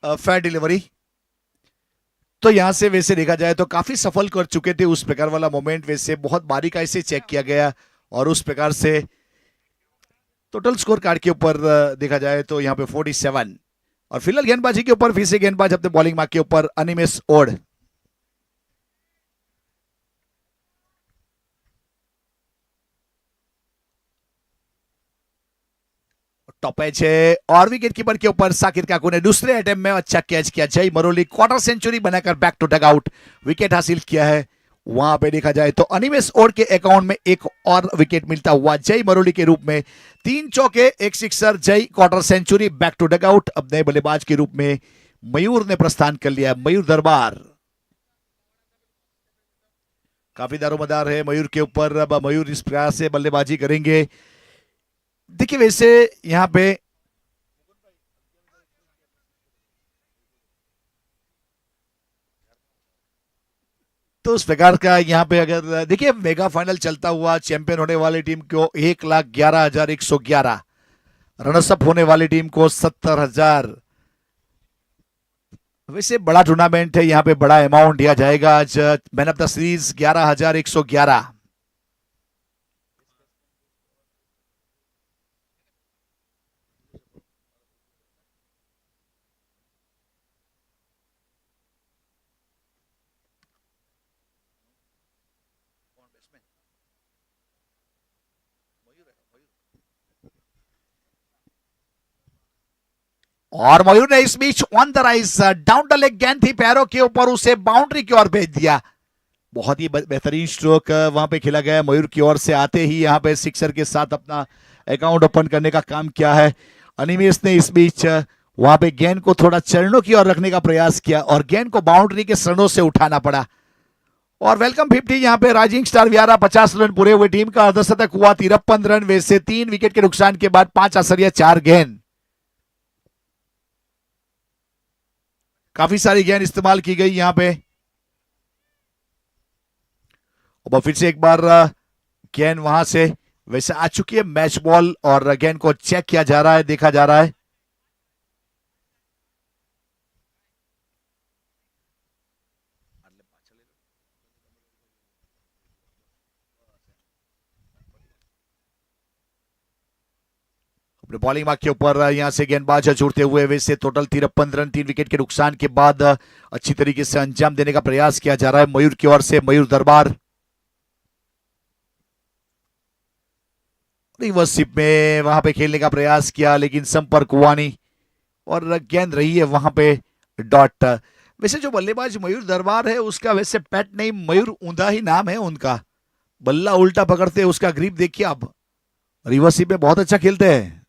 Fair delivery. तो यहां से वैसे देखा जाए तो काफी सफल कर चुके थे उस प्रकार वाला मोमेंट, वैसे बहुत बारीकाई से चेक किया गया और उस प्रकार से टोटल स्कोर कार्ड के ऊपर देखा जाए तो यहाँ पे 47। और फिलहाल गेंदबाजी के ऊपर फिर से गेंदबाज अपने बॉलिंग मार्क के ऊपर अनिमेश ओड। टॉप एज है और विकेट कीपर के ऊपर साकिर काकू ने दूसरे अटेम्प्ट में अच्छा कैच किया। जय मरोली क्वार्टर सेंचुरी बनाकर back to dugout wicket हासिल किया है। वहां पे देखा जाए तो अनिमेश ओड के अकाउंट में एक और विकेट मिलता हुआ जय मरोली के रूप में। 3 चौके 1 sixer, Jay quarter century, back to dugout. अब नए बल्लेबाज के रूप में मयूर ने प्रस्थान कर लिया। मयूर दरबार काफी दारोमदार है मयूर के ऊपर। अब मयूर इस प्रकार से बल्लेबाजी करेंगे। देखिए वैसे यहां पे तो उस प्रकार का यहां पे अगर देखिए मेगा फाइनल चलता हुआ, चैंपियन होने वाली टीम को 1,11,111, रनर्सअप होने वाली टीम को 70,000। वैसे बड़ा टूर्नामेंट है, यहाँ पे बड़ा अमाउंट दिया जाएगा। आज मैन ऑफ द सीरीज 11,111। और मयूर ने इस बीच on the rise down the leg गेंद थी पैरों के ऊपर, उसे बाउंड्री की ओर भेज दिया। बहुत ही बेहतरीन स्ट्रोक वहां पे खेला गया मयूर की ओर से। आते ही यहां पे सिक्सर के साथ अपना अकाउंट ओपन करने का काम किया है अनिमेश ने। इस बीच वहां पे गेंद को थोड़ा चरणों की ओर रखने का प्रयास किया और गेंद को बाउंड्री के सरणों से उठाना पड़ा। और वेलकम 50 यहां पे राइजिंग स्टार व्यारा 50 रन पूरे हुए। टीम का अर्धशतक हुआ 53 रन, वैसे 3 विकेट के नुकसान के बाद 5 असरिया 4 गेंद। काफी सारी गेंद इस्तेमाल की गई यहां पे। अब फिर से एक बार गेंद वहां से वैसे आ चुकी है मैच बॉल और गेंद को चेक किया जा रहा है, देखा जा रहा है। अपने बॉलिंग मार्क के ऊपर यहां से गेंदबाज जुड़ते हुए, वैसे टोटल 53 रन 3 विकेट के नुकसान के बाद अच्छी तरीके से अंजाम देने का प्रयास किया जा रहा है मयूर की ओर से। मयूर दरबार रिवर्सिप में वहां पे खेलने का प्रयास किया लेकिन संपर्क हुआ नहीं और गेंद रही है वहां पे डॉट। वैसे जो बल्लेबाज मयूर दरबार है उसका वैसे पेट नेम मयूर ऊंधा ही नाम है उनका। बल्ला उल्टा पकड़ते हैं, उसका ग्रिप देखिए आप। रिवर्सिप में बहुत अच्छा खेलते हैं।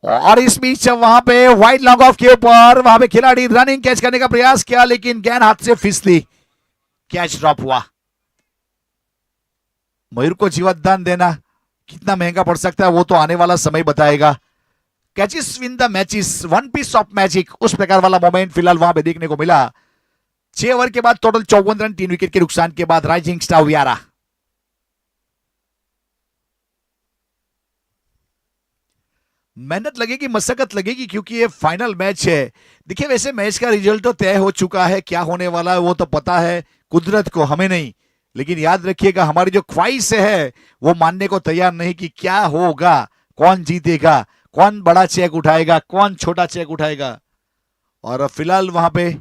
और इस बीच वहां पे वाइड लॉन्ग ऑफ के ऊपर वहां पे खिलाड़ी रनिंग कैच करने का प्रयास किया लेकिन गेंद हाथ से फिसली, कैच ड्रॉप हुआ। मयूर को जीवतदान देना कितना महंगा पड़ सकता है वो तो आने वाला समय बताएगा। Catches win the matches, one piece of magic, उस प्रकार वाला मोमेंट फिलहाल वहां पे देखने को मिला। 6 ओवर के बाद टोटल 54 रन 3 विकेट के नुकसान के बाद राइजिंग स्टार व्यारा। मेहनत लगेगी, मशक्कत लगेगी क्योंकि ये फाइनल मैच है। देखिए वैसे मैच का रिजल्ट तो तय हो चुका है, क्या होने वाला है वो तो पता है कुदरत को, हमें नहीं। लेकिन याद रखिएगा हमारी जो ख्वाहिश है वो मानने को तैयार नहीं कि क्या होगा, कौन जीतेगा, कौन बड़ा चेक उठाएगा, कौन छोटा चेक उठाएगा। और फिलहाल वहां पे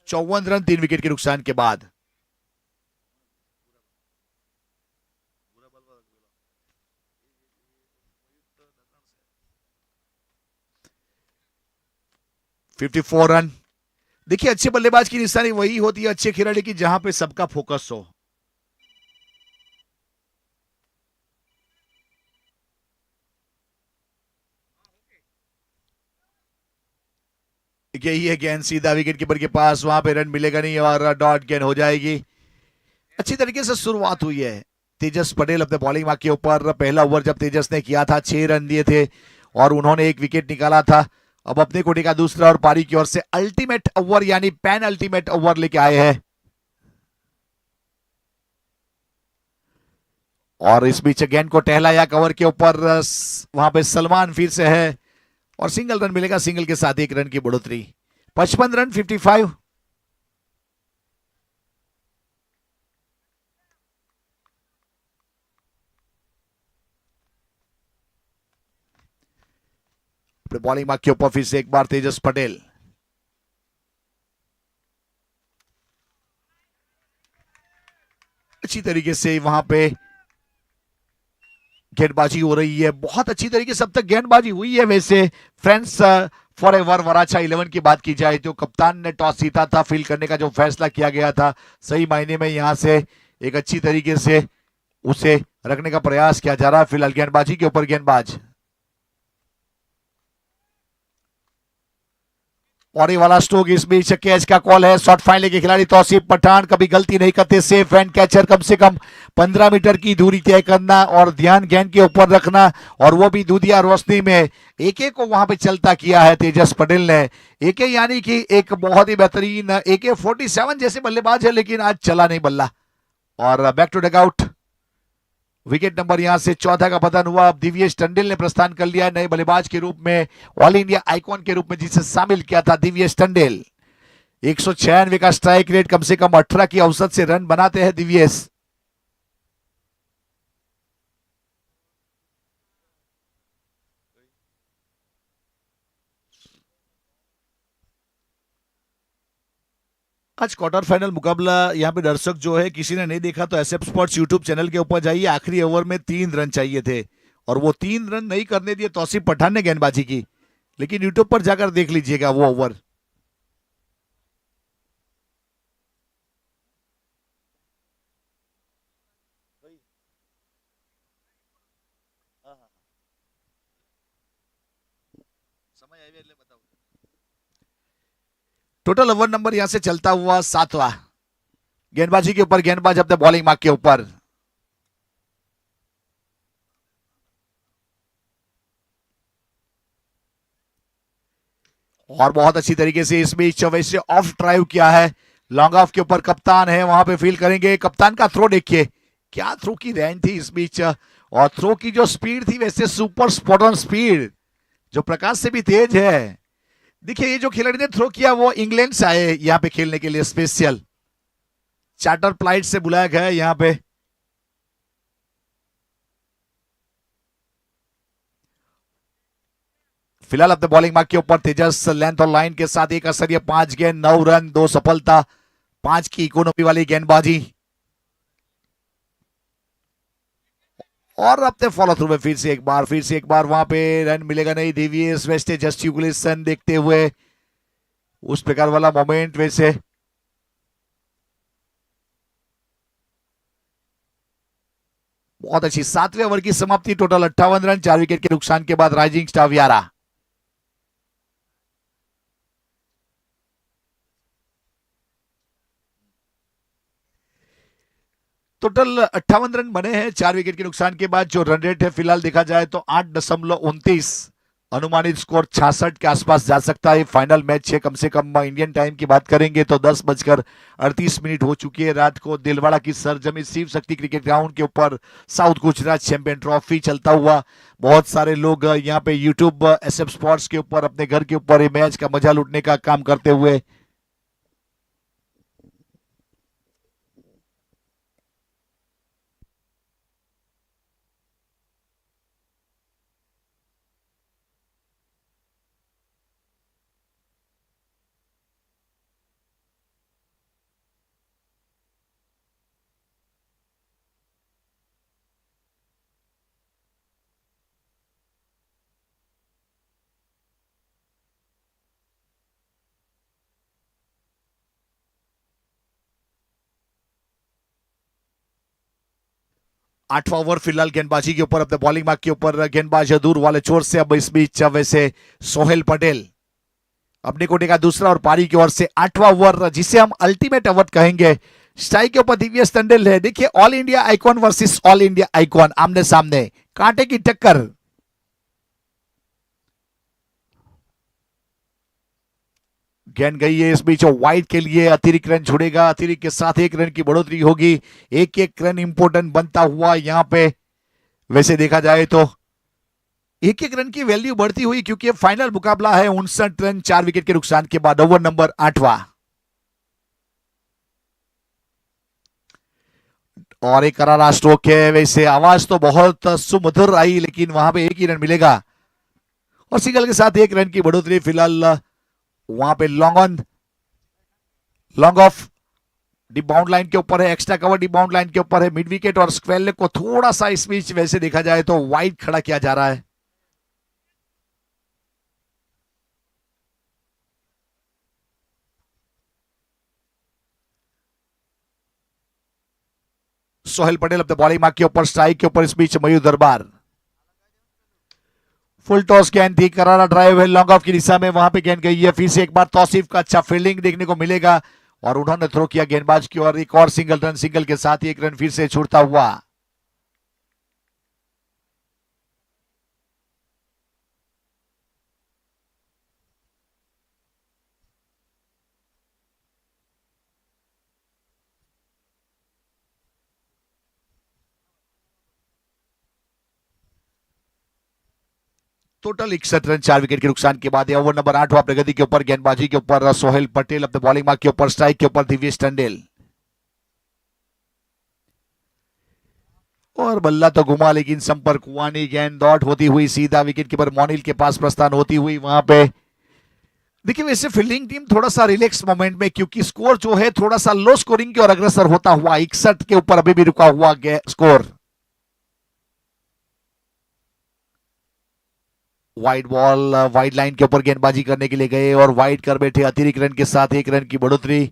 54 रन 3 विकेट के नुकसान के बाद 54 रन। देखिए अच्छे बल्लेबाज की निशानी वही होती है, अच्छे खिलाड़ी की, जहां पे सबका फोकस हो। यही है गेंद सीधा विकेट कीपर के पास, वहां पे रन मिलेगा नहीं और डॉट गेंद हो जाएगी। अच्छी तरीके से शुरुआत हुई है। तेजस पटेल अपने बॉलिंग मार्क के ऊपर, पहला ओवर जब तेजस ने किया था 6 रन दिए थे और उन्होंने 1 विकेट निकाला था। अब अपने कोटे का दूसरा और पारी की ओर से अल्टीमेट ओवर यानी पैन अल्टीमेट ओवर लेके आए हैं। और इस बीच गेंद को टहलाया कवर के ऊपर, वहां पे सलमान फिर से है और सिंगल रन मिलेगा। सिंगल के साथ 1 रन की बढ़ोतरी, 55 रन 55। बॉलिंग मार्क के ऊपर फिर से एक बार तेजस पटेल। अच्छी तरीके से वहां पे गेंदबाजी हो रही है, बहुत अच्छी तरीके से अब तक गेंदबाजी हुई है। वैसे फ्रेंड्स, फॉर एवर वराछा 11 की बात की जाए तो कप्तान ने टॉस जीता था, फील्ड करने का जो फैसला किया गया था सही मायने में यहां से एक अच्छी तरीके से उसे रखने का प्रयास किया जा रहा है। फिलहाल गेंदबाजी के ऊपर गेंदबाज, और ये वाला स्ट्रोक, इस बीच कैच का कॉल है। शॉट फाइनल के खिलाड़ी तौसीफ पठान कभी गलती नहीं करते, सेफ एंड कैचर। कम से कम 15 मीटर की दूरी तय करना और ध्यान गेंद के ऊपर रखना, और वो भी दूधिया रोशनी में। एके को वहां पे चलता किया है तेजस पटेल ने। एके यानी कि एक बहुत ही बेहतरीन एके 47 जैसे बल्लेबाज है, लेकिन आज चला नहीं बल्ला। और back to dugout, wicket number यहां से 14 का पतन हुआ। अब दिव्येश टंडेल ने प्रस्थान कर लिया नए बल्लेबाज के रूप में, ऑल इंडिया आइकॉन के रूप में जिसे शामिल किया था दिव्येश टंडेल। 196 का स्ट्राइक रेट, कम से कम 18 की औसत से रन बनाते हैं दिव्येश। आज क्वार्टर फाइनल मुकाबला यहाँ पे दर्शक जो है किसी ने नहीं देखा तो एसएफ स्पोर्ट्स यूट्यूब चैनल के ऊपर जाइए। आखिरी ओवर में 3 रन चाहिए थे और वो 3 रन नहीं करने दिए तौसीफ पठान ने गेंदबाजी की, लेकिन यूट्यूब पर जाकर देख लीजिएगा वो ओवर। टोटल ओवर नंबर यहां से चलता हुआ 7वां। गेंदबाजी के ऊपर गेंदबाज अपने बॉलिंग मार्क के ऊपर। और बहुत अच्छी तरीके से इस बीच वैसे ऑफ ड्राइव किया है, लॉन्ग ऑफ के ऊपर कप्तान है, वहां पे फील करेंगे। कप्तान का थ्रो देखिए, क्या थ्रो की रेंज थी इस बीच, और थ्रो की जो स्पीड थी वैसे सुपर स्पॉट ऑन स्पीड, जो प्रकाश से भी तेज है। देखिए ये जो खिलाड़ी ने थ्रो किया वो इंग्लैंड से आए यहाँ पे खेलने के लिए, स्पेशल चार्टर फ्लाइट से बुलाया गया है यहाँ पे। फिलहाल अपने बॉलिंग मार्क के ऊपर तेजस लेंथ और लाइन के साथ एक असर, 5 गेंद 9 रन 2 सफलता, 5 की इकोनॉमी वाली गेंदबाजी। और अपने फॉलो थ्रू में फिर से एक बार वहां पे रन मिलेगा नहीं। दिव्येश वेस्टे जस्टिकुलेशन देखते हुए उस प्रकार वाला मोमेंट, वैसे बहुत अच्छी 7वें ओवर की समाप्ति। टोटल 58 रन, 4 विकेट के नुकसान के बाद राइजिंग स्टार व्यारा। टोटल 58 रन बने हैं 4 विकेट के नुकसान के बाद। जो रन रेट है फिलहाल देखा जाए तो 8.29, अनुमानित स्कोर 66 के आसपास जा सकता है। फाइनल मैच है, कम से कम इंडियन टाइम की बात करेंगे तो 10:38 हो चुकी है रात को। दिलवाड़ा की सरजमी शिव शक्ति क्रिकेट ग्राउंड के ऊपर साउथ गुजरात चैंपियन ट्रॉफी चलता हुआ। बहुत सारे लोग यहाँ पे यूट्यूब एसएफ स्पोर्ट्स के ऊपर अपने घर के ऊपर मैच का मजा लूटने का काम करते हुए। आठवां ओवर फिलहाल गेंदबाजी के ऊपर अपने बॉलिंग मार्क के ऊपर गेंदबाज दूर वाले छोर से। अब इस बीच वैसे सोहेल पटेल अपने कोटे का दूसरा और पारी की ओर से 8वां ओवर, जिसे हम अल्टीमेट ओवर कहेंगे। स्ट्राइक के ऊपर दिव्येश टंडेल है। देखिए all India icon versus all India icon आमने सामने, कांटे की टक्कर। गेंद गई है इस बीच वाइड के लिए, अतिरिक्त रन जुड़ेगा, अतिरिक्त के साथ 1 रन की बढ़ोतरी होगी, एक एक रन इंपॉर्टेंट बनता हुआ यहां पे वैसे देखा जाए तो एक एक रन की वैल्यू बढ़ती हुई, क्योंकि फाइनल मुकाबला है 59 रन 4 विकेट के नुकसान के बाद। ओवर नंबर 8वां और एक करारा स्ट्रोक है। वैसे आवाज तो बहुत सुमधुर आई, लेकिन वहां पे एक ही रन मिलेगा और सिंगल के साथ 1 रन की बढ़ोतरी। फिलहाल वहां पे long on, long off D bound line के ऊपर है, extra cover D bound line के ऊपर है, मिड विकेट और स्क्वेल को थोड़ा सा इस बीच वैसे देखा जाए तो वाइड खड़ा किया जा रहा है। सोहेल पटेल अपने बॉलिंग मार्क के ऊपर, स्ट्राइक के ऊपर इस बीच मयूर दरबार। फुल टॉस गेंद थी, करारा ड्राइव है लॉन्ग ऑफ की दिशा में, वहां पे गेंद गई है। फिर से एक बार तौसीफ का अच्छा फील्डिंग देखने को मिलेगा और उन्होंने थ्रो किया गेंदबाज की और एक और सिंगल रन, सिंगल के साथ 1 रन फिर से छूटता हुआ। टोटल 61 रन 4 विकेट के नुकसान के बाद। ओवर नंबर 8वां प्रगति के ऊपर, गेंदबाजी के ऊपर सोहेल पटेल अपने बॉलिंग मार्क के ऊपर, स्ट्राइक के ऊपर दिव्येश टंडेल और बल्ला तो घुमा लेकिन संपर्क हुआ नहीं। गेंद डॉट होती हुई सीधा विकेट कीपर मोनिल के पास प्रस्थान होती हुई वहां पे। देखिए वैसे फील्डिंग टीम थोड़ा सा रिलैक्स मोमेंट में, क्योंकि स्कोर जो है थोड़ा सा लो स्कोरिंग की ओर अग्रसर होता हुआ, 61 के ऊपर अभी भी रुका हुआ score. Wide ball, wide line के ऊपर गेंदबाजी करने के लिए गए और वाइड कर बैठे, अतिरिक्त रन के साथ 1 रन की बढ़ोतरी।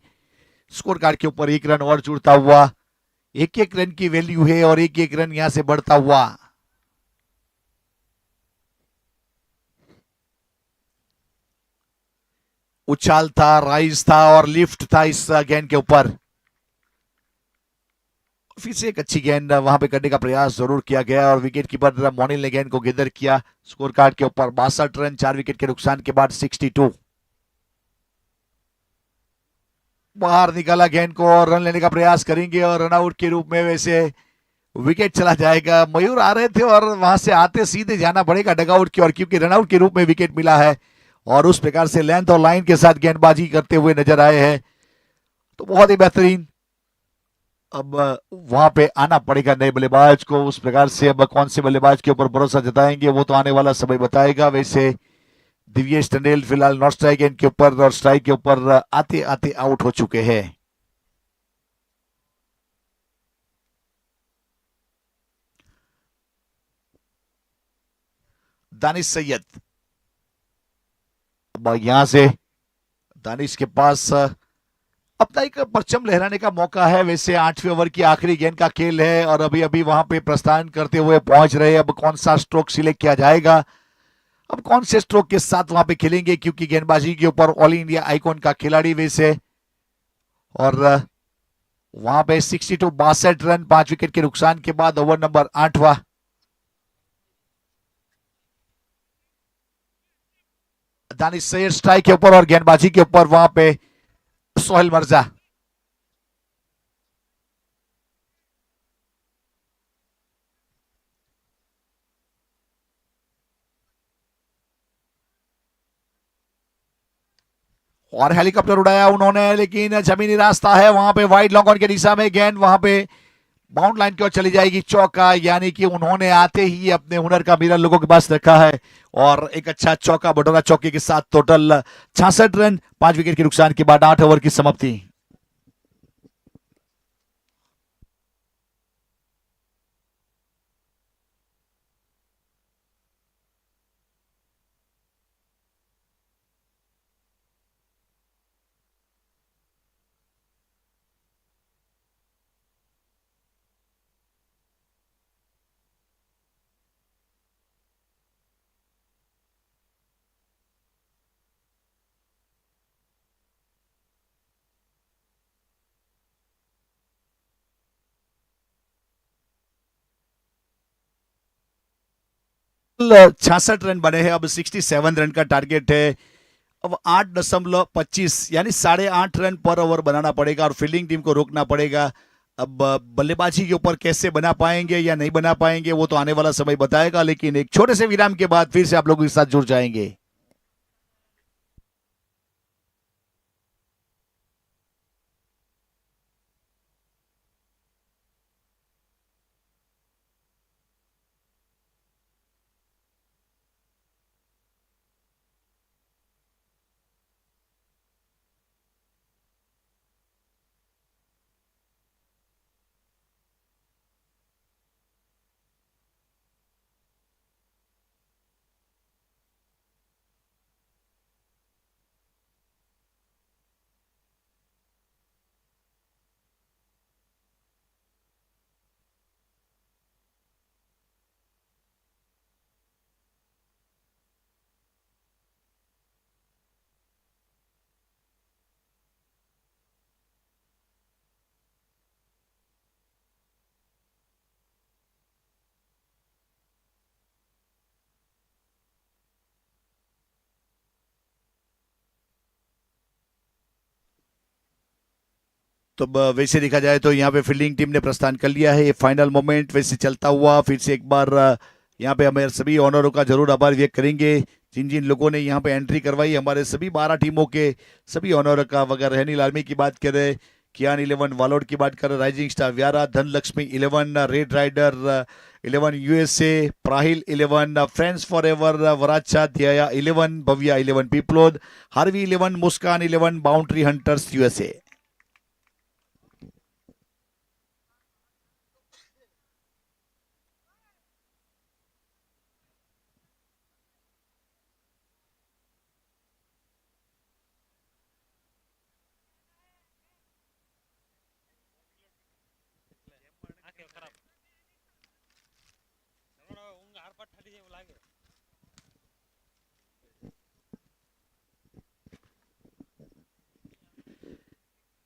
स्कोर कार्ड के ऊपर 1 रन और जुड़ता हुआ, एक एक रन की वैल्यू है और एक एक रन यहां से बढ़ता हुआ। उछाल था, राइज था और लिफ्ट था इस गेंद के ऊपर। फिर से एक अच्छी गेंद वहां पे करने का प्रयास जरूर किया गया और विकेट कीपर मोनिल ने गेंद को गेदर किया। स्कोर कार्ड के ऊपर 62 रन 4 विकेट के नुकसान के बाद 62। बाहर निकाला गेंद को और रन लेने का प्रयास करेंगे और रनआउट के रूप में वैसे विकेट चला जाएगा। मयूर आ रहे थे और वहां से आते सीधे जाना पड़ेगा डगआउट की ओर, क्योंकि रनआउट के रूप में विकेट मिला है और उस प्रकार से लेंथ और लाइन के साथ गेंदबाजी करते हुए नजर आए हैं, तो बहुत ही बेहतरीन। अब वहां पे आना पड़ेगा नए बल्लेबाज को, उस प्रकार से अब कौन से बल्लेबाज के ऊपर भरोसा जताएंगे वो तो आने वाला समय बताएगा। वैसे दिव्येश टंडेल फिलहाल नॉट स्ट्राइक एंड के ऊपर और स्ट्राइक के ऊपर आते आते आउट हो चुके हैं। दानिश सैयद, अब यहां से दानिश के पास अपना एक परचम लहराने का मौका है। वैसे 8वें ओवर की आखिरी गेंद का खेल है और अभी अभी वहां पे प्रस्थान करते हुए पहुंच रहे। अब कौन सा स्ट्रोक सिलेक्ट किया जाएगा, अब कौन से स्ट्रोक के साथ वहां पे खेलेंगे, क्योंकि गेंदबाजी के ऊपर ऑल इंडिया आइकॉन का खिलाड़ी वैसे और वहां पे 62 62 रन 5 विकेट के नुकसान के बाद। ओवर नंबर 8वां, दानिश सैयद स्ट्राइक के ऊपर और गेंदबाजी के ऊपर वहां पे सोहेल मिर्जा। और हेलीकॉप्टर उड़ाया उन्होंने, लेकिन जमीनी रास्ता है वहां पे, वाइड लॉन्ग ऑन के दिशा में गेंद वहां पे बाउंड लाइन की ओर चली जाएगी। चौका, यानी कि उन्होंने आते ही अपने हुनर का मिरर लोगों के पास रखा है और एक अच्छा चौका बटोरा चौके के साथ। टोटल 66 रन 5 विकेट के नुकसान के बाद 8 ओवर की समाप्ति। टोटल 66 रन बने हैं, अब 67 रन का टारगेट है अब 8.25 यानी 8.5 रन पर ओवर बनाना पड़ेगा और फील्डिंग टीम को रोकना पड़ेगा। अब बल्लेबाजी के ऊपर कैसे बना पाएंगे या नहीं बना पाएंगे वो तो आने वाला समय बताएगा, लेकिन एक छोटे से विराम के बाद फिर से आप लोगों के साथ जुड़ जाएंगे। तो वैसे देखा जाए तो यहाँ पे फील्डिंग टीम ने प्रस्थान कर लिया है। ये फाइनल मोमेंट वैसे चलता हुआ फिर से एक बार यहाँ पे हमारे सभी ऑनरों का जरूर आभार व्यक्त करेंगे, जिन जिन लोगों ने यहाँ पे एंट्री करवाई। हमारे सभी 12 टीमों के सभी ऑनर का, अगर रहनी लालमी की बात करें, कियान 11 वालोड की बात करें, rising star Vyara, Dhanlakshmi 11, red raider 11, USA, प्राहिल 11, फ्रेंड्स फॉर एवर, वराचा ध्याया 11, भव्या 11, पीपलोद, हार्वी 11, मुस्कान 11, बाउंड्री हंटर्स यूएसए।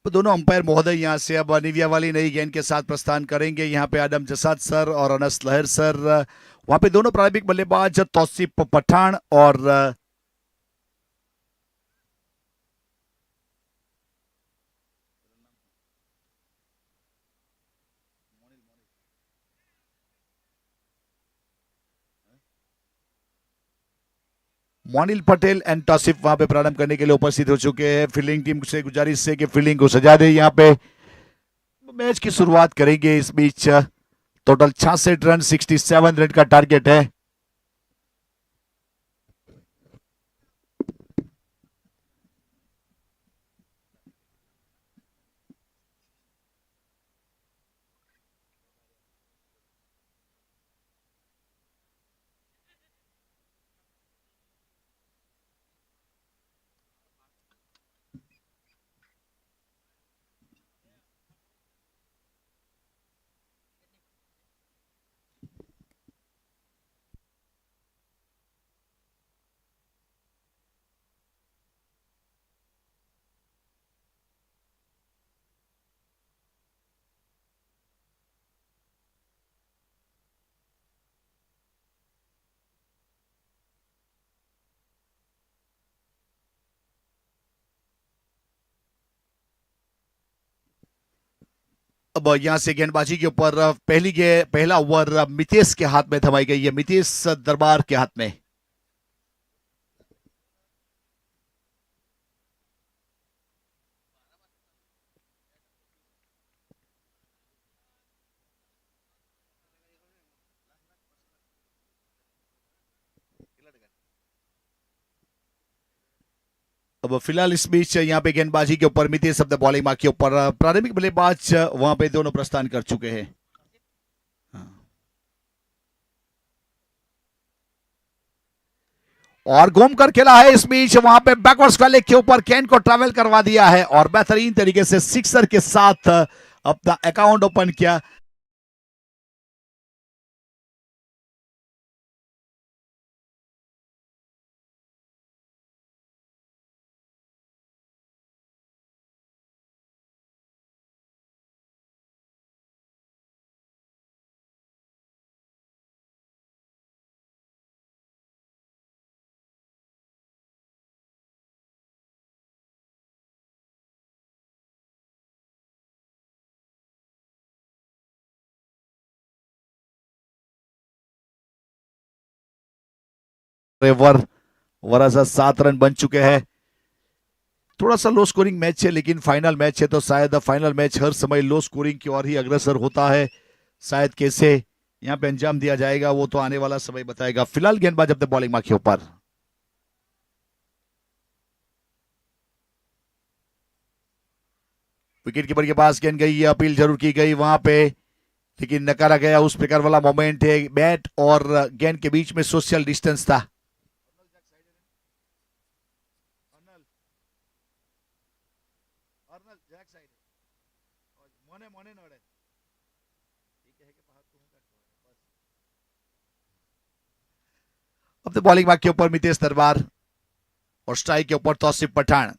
तो दोनों अंपायर महोदय यहाँ से अब निविया वाली नई गेंद के साथ प्रस्थान करेंगे। यहाँ पे आदम जसाद सर और अनस लहर सर, वहां पे दोनों प्रारंभिक बल्लेबाज तौसीफ पठान और मोनिल पटेल एंड तौसीफ वहां पे प्रारंभ करने के लिए उपस्थित हो चुके हैं। फील्डिंग टीम से गुजारिश है कि फील्डिंग को सजा दे। यहाँ पे मैच की शुरुआत करेंगे। इस बीच टोटल 66 रन, 67 रन का टारगेट है। अब यहां से गेंदबाजी के ऊपर पहला ओवर मितेश के हाथ में थमाई गई है। मितेश दरबार के हाथ में। अब फिलहाल इस बीच यहाँ पे गेंदबाजी के ऊपर मितेश शब्द बॉलिंग मार्क के ऊपर प्रारंभिक बल्लेबाज वहां पे दोनों प्रस्थान कर चुके हैं। हाँ। और घूम कर खेला है इस बीच, वहां पे बैकवर्ड स्क्वायर के ऊपर कैन को ट्रैवल करवा दिया है और बेहतरीन तरीके से सिक्सर के साथ अपना अकाउंट ओपन किया। ओवर वरासा 7 रन बन चुके हैं। थोड़ा सा लो स्कोरिंग मैच है, लेकिन फाइनल मैच है तो शायद फाइनल मैच हर समय लो स्कोरिंग की ओर ही अग्रसर होता है। शायद कैसे यहाँ पे अंजाम दिया जाएगा वो तो आने वाला समय बताएगा। फिलहाल गेंदबाज अपने बॉलिंग मार्क के ऊपर। विकेट कीपर के पास गेंद गई, अपील जरूर की गई वहां पे, लेकिन नकारा गया। उस प्रकार वाला मोमेंट है, बैट और गेंद के बीच में सोशल डिस्टेंस था। अपने बॉलिंग मार्क के ऊपर मितेश दरबार और स्ट्राइक के ऊपर तौसीफ पठान।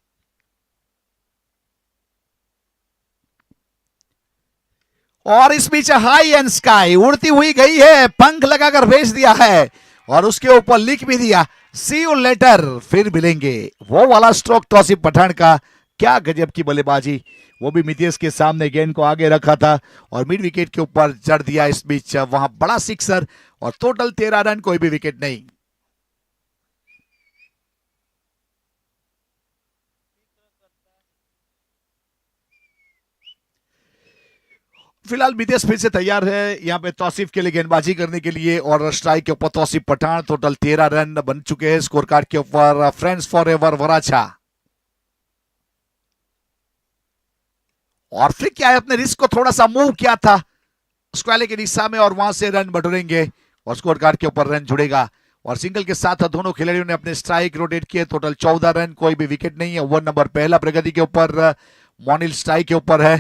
और इस बीच हाई एंड स्काई उड़ती हुई गई है, पंख लगाकर भेज दिया है और उसके ऊपर लिख भी दिया सी यू लेटर, फिर मिलेंगे। वो वाला स्ट्रोक तौसीफ पठान का, क्या गजब की बल्लेबाजी। वो भी मितेश के सामने गेंद को आगे रखा था और मिड विकेट के ऊपर जड़ दिया। इस बीच वहां बड़ा सिक्सर और टोटल 13 रन, कोई भी विकेट नहीं। फिलहाल मितेश फिर से तैयार है यहाँ पे तौसीफ के लिए गेंदबाजी करने के लिए और स्ट्राइक के ऊपर तौसीफ पठान। टोटल 13 रन बन चुके हैं स्कोर कार्ड के ऊपर। Friends forever Varachha. और फिर क्या है, अपने रिस्क को थोड़ा सा मूव किया था स्क्वाले की दिशा में और वहां से रन बटोरेंगे और स्कोर कार्ड के ऊपर रन जुड़ेगा। और सिंगल के साथ दोनों खिलाड़ियों ने अपने स्ट्राइक रोटेट किए। टोटल 14 रन, कोई भी विकेट नहीं है। ओवर नंबर पहला प्रगति के ऊपर, मोनिल स्ट्राइक के ऊपर है।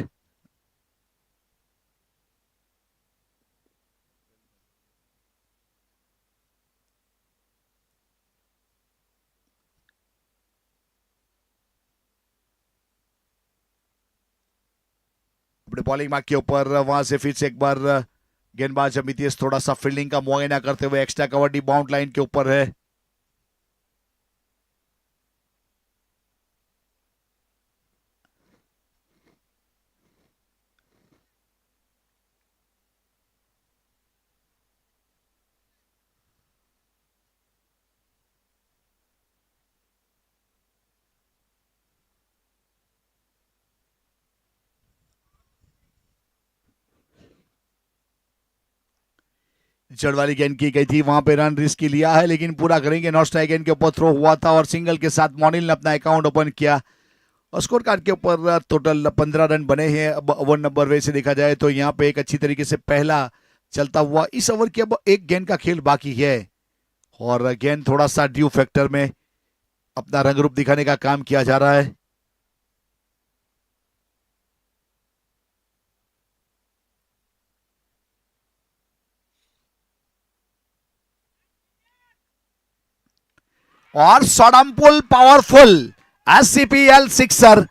अपने बॉलिंग मार्क के ऊपर वहां से फिर से एक बार गेंदबाज मितेश थोड़ा सा फील्डिंग का मुआयना करते हुए एक्स्ट्रा कबड्डी बाउंड लाइन के ऊपर है। जड़ वाली गेंद की गई थी, वहां पे रन रिस्क लिया है लेकिन पूरा करेंगे। नॉट स्ट्राइक गेंद के ऊपर थ्रो हुआ था और सिंगल के साथ मोनिल ने अपना अकाउंट ओपन किया और स्कोर कार्ड के ऊपर टोटल 15 रन बने हैं। अब ओवर नंबर वे से देखा जाए तो यहाँ पे एक अच्छी तरीके से पहला चलता हुआ इस ओवर की अब एक गेंद का खेल बाकी है और गेंद थोड़ा सा ड्यू फैक्टर में अपना रंग रूप दिखाने का काम किया जा रहा है। और सड़मपुल पावरफुल एससीपीएल सिक्सर,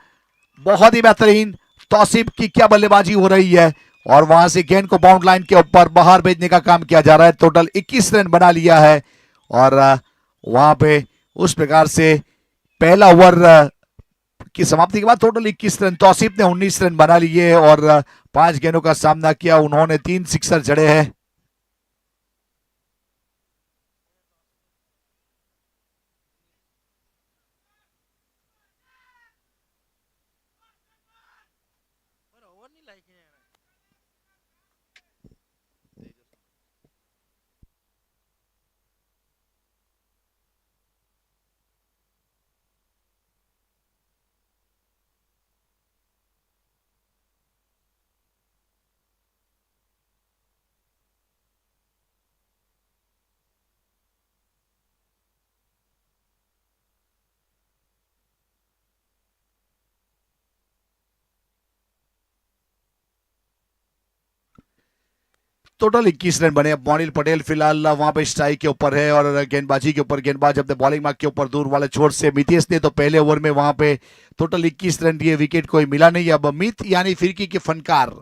बहुत ही बेहतरीन। तौसीफ की क्या बल्लेबाजी हो रही है और वहां से गेंद को बाउंड लाइन के ऊपर बाहर भेजने का काम किया जा रहा है। टोटल 21 रन बना लिया है और वहां पे उस प्रकार से पहला ओवर की समाप्ति के बाद टोटल 21 रन। तौसीफ ने 19 रन बना लिए और 5 गेंदों का सामना किया। उन्होंने 3 सिक्सर जड़े हैं। टोटल 21 रन बने। अब मोनिल पटेल फिलहाल वहां पे स्ट्राइक के ऊपर है और गेंदबाजी के ऊपर गेंदबाज अपने बॉलिंग मार्क के ऊपर दूर वाले छोर से। मितेश ने तो पहले ओवर में वहां पे टोटल 21 रन दिए, विकेट कोई मिला नहीं। अब मीत यानी फिरकी के फनकार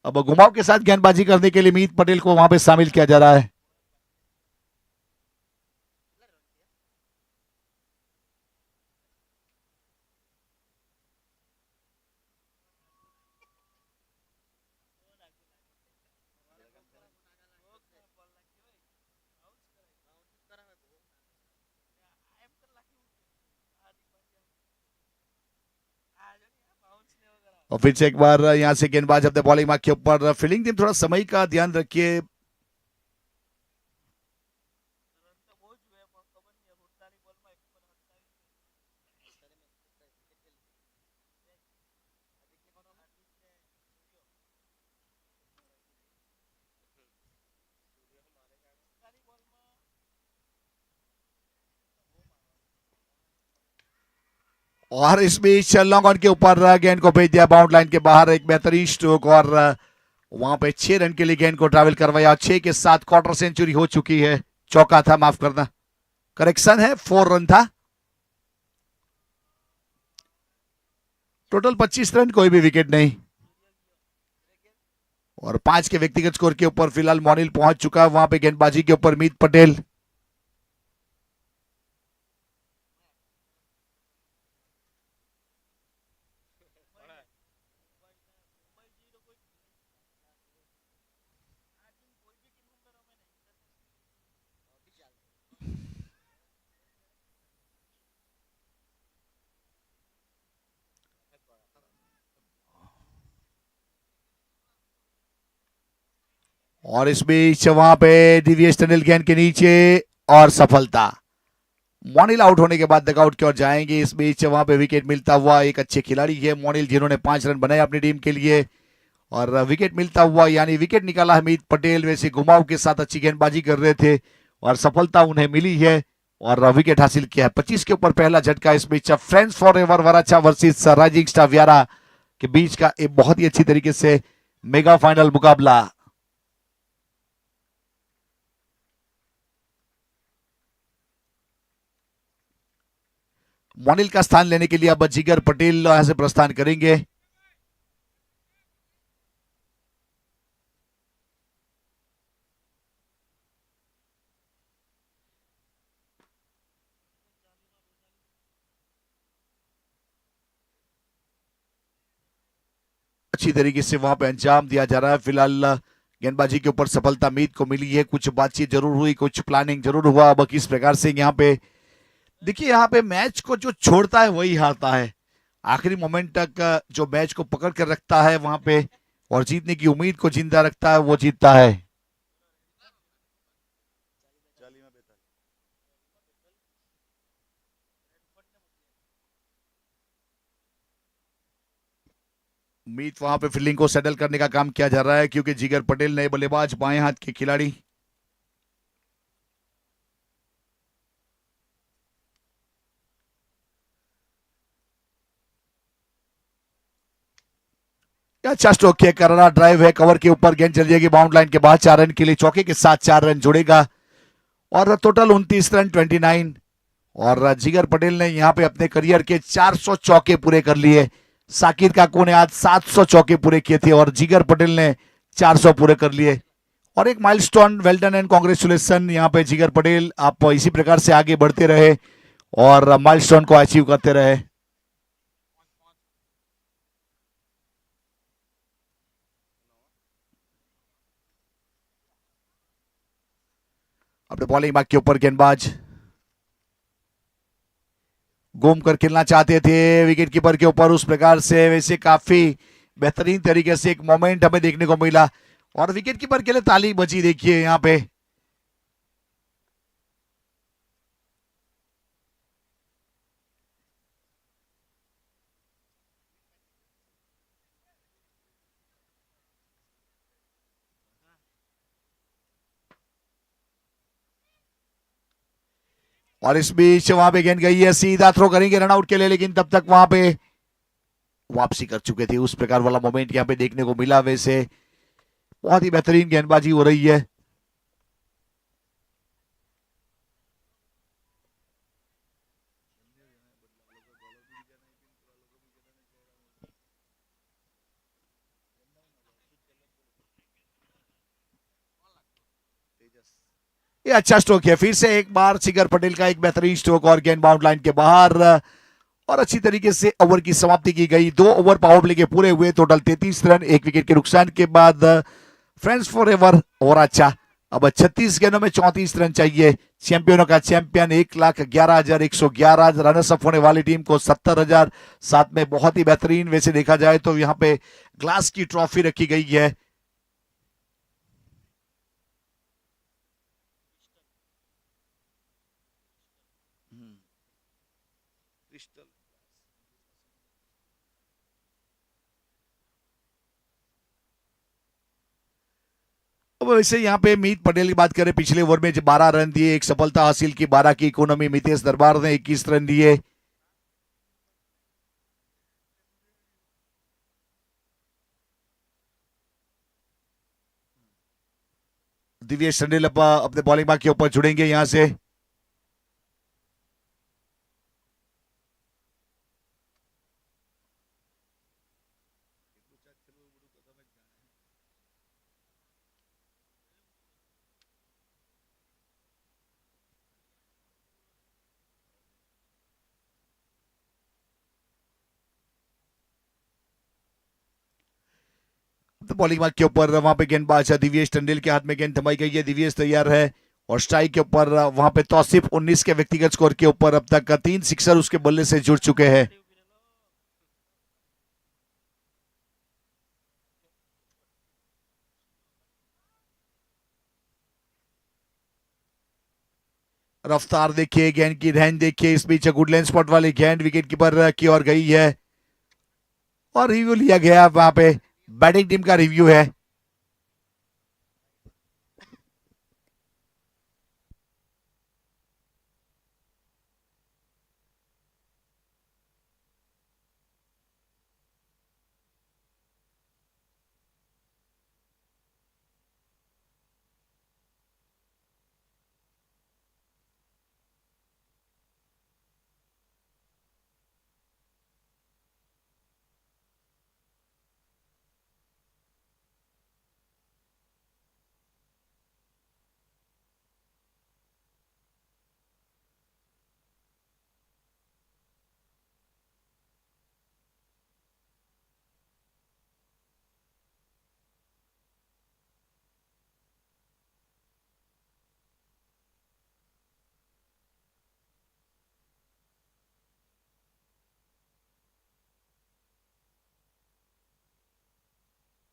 अब घुमाव के साथ गेंदबाजी करने के लिए मीत पटेल को वहां पे शामिल किया जा रहा है। और फिर से एक बार यहां से गेंदबाज अपने बॉलिंग मार्क के ऊपर। फील्डिंग टीम थोड़ा समय का ध्यान रखिए। और इस बीच लॉन्ग ऑन के ऊपर गेंद को भेज दिया बाउंड लाइन के बाहर। एक बेहतरीन स्ट्रोक और वहां पे 6 रन के लिए गेंद को ट्रैवल करवाया। 6 के साथ क्वार्टर सेंचुरी हो चुकी है। चौका था, माफ करना, करेक्शन है, 4 रन था। टोटल 25 रन, कोई भी विकेट नहीं। और 5 के व्यक्तिगत स्कोर के ऊपर फिलहाल मोनिल पहुंच चुका है। वहां पे गेंदबाजी के ऊपर मीत पटेल। और इस बीच वहां पे डीवीएस टनल गेंद के नीचे और सफलता। मोनिल आउट होने के बाद डगआउट की ओर जाएंगे। इस बीच वहां पे विकेट मिलता हुआ एक अच्छे खिलाड़ी है मोनिल, जिन्होंने 5 रन बनाए अपनी टीम के लिए। और विकेट मिलता हुआ, यानी विकेट निकाला हमीद पटेल। वैसे घुमाव के साथ अच्छी गेंदबाजी कर रहे थे और सफलता उन्हें मिली है और विकेट हासिल किया है। 25 के ऊपर पहला झटका। इस बीच friends forever Varachha versus rising star Vyara के बीच का एक बहुत ही अच्छी तरीके से मेगा फाइनल मुकाबला। मोनिल का स्थान लेने के लिए अब जिगर पटेल यहां से प्रस्थान करेंगे। अच्छी तरीके से वहां पे अंजाम दिया जा रहा है। फिलहाल गेंदबाजी के ऊपर सफलता मीत को मिली है। कुछ बातचीत जरूर हुई, कुछ प्लानिंग जरूर हुआ। अब किस प्रकार से यहाँ पे देखिए, यहाँ पे मैच को जो छोड़ता है वही हारता है। आखिरी मोमेंट तक जो मैच को पकड़ कर रखता है वहां पे और जीतने की उम्मीद को जिंदा रखता है, वो जीतता है। उम्मीद वहां पे फील्डिंग को सेटल करने का काम किया जा रहा है, क्योंकि जिगर पटेल नए बल्लेबाज, बाएं हाथ के खिलाड़ी। अच्छा स्ट्रोक किया, करारा ड्राइव है, कवर के ऊपर गेंद चल जाएगी बाउंड लाइन के बाद। 4 रन के लिए चौके के साथ 4 रन जुड़ेगा और टोटल 29 रन 29। और जिगर पटेल ने यहां पे अपने करियर के 400 चौके पूरे कर लिए। साकिर काकू ने आज 700 चौके पूरे किए थे और जिगर पटेल ने 400 पूरे कर लिए। और एक milestone, well done and congratulation यहाँ पे जिगर पटेल। आप इसी प्रकार से आगे बढ़ते रहे और माइलस्टोन को अचीव करते रहे। अपने बॉलिंग मार्क के ऊपर गेंदबाज घूम कर खेलना चाहते थे विकेट कीपर के ऊपर, उस प्रकार से वैसे काफी बेहतरीन तरीके से एक मोमेंट हमें देखने को मिला और विकेट कीपर के लिए ताली बजी। देखिए यहाँ पे और इस बीच वहां पे गेंद गई है, सीधा थ्रो करेंगे रन आउट के लिए, लेकिन तब तक वहां पे वापसी कर चुके थे। उस प्रकार वाला मोमेंट यहाँ पे देखने को मिला। वैसे बहुत ही बेहतरीन गेंदबाजी हो रही है। ये अच्छा स्ट्रोक है। फिर से एक बार जिगर पटेल का एक बेहतरीन स्ट्रोक और गेंद बाउंड लाइन के बाहर और अच्छी तरीके से ओवर की समाप्ति की गई। 2 ओवर पावर प्ले के पूरे हुए, टोटल 33 रन, 1 विकेट के नुकसान के बाद फ्रेंड्स फॉर एवर और अच्छा अब 36 गेंदों में 34 रन चाहिए। चैंपियनों का चैंपियन 1,11,111, रनर्स अप होने वाली टीम को 70,000। साथ में बहुत ही बेहतरीन वैसे देखा जाए तो यहाँ पे ग्लास की ट्रॉफी रखी गई है। अब वैसे यहाँ पे मीत पटेल की बात करें, पिछले ओवर में 12 रन दिए, एक सफलता हासिल की, 12 की इकोनॉमी। मितेश दरबार ने 21 रन दिए। दिव्येश चंदेल अपने बॉलिंग मार्क के ऊपर जुड़ेंगे यहां से। तो बॉलिंग मार्क के ऊपर वहां पे गेंदबाज दिव्येश टंडेल के हाथ में गेंद थमाई गई है। दिव्येश तैयार है और स्ट्राइक के ऊपर वहां पे तौसीफ 19 के व्यक्तिगत स्कोर के ऊपर अब तक 3 सिक्सर उसके बल्ले से जुड़ चुके हैं। रफ्तार देखिए, गेंद की रहन देखिए, इस बीच गुडलैंड स्पॉट वाली गेंद विकेट कीपर की ओर गई है और रिव्यू लिया गया। वहां पे बैटिंग टीम का रिव्यू है।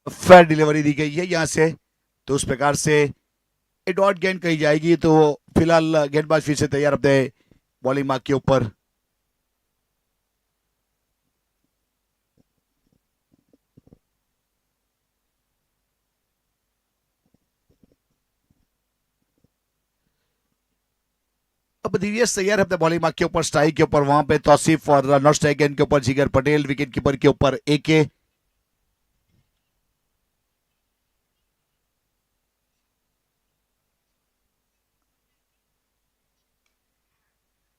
फेयर डिलीवरी दी गई है यहां से, तो उस प्रकार से ए डॉट गेंद कही जाएगी। तो फिलहाल गेंदबाज फिर से तैयार अपने बॉलिंग मार्क के ऊपर। अब दिव्येश तैयार है अपने बॉलिंग मार्क के ऊपर। स्ट्राइक के ऊपर वहां पे तौसीफ और नॉट स्ट्राइक गेंद के ऊपर जिगर पटेल, विकेट कीपर के ऊपर एके।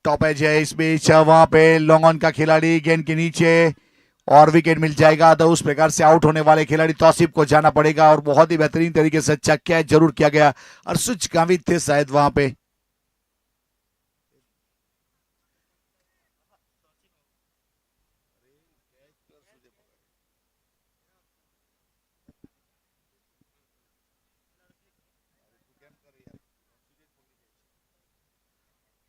टॉप एज है इस बीच, वहां पे लॉन्ग ऑन का खिलाड़ी गेंद के नीचे और विकेट मिल जाएगा। तो उस प्रकार से आउट होने वाले खिलाड़ी तौसीफ को जाना पड़ेगा और बहुत ही बेहतरीन तरीके से अच्छा कैच जरूर किया गया। अर्शुज गावित थे शायद वहां पे।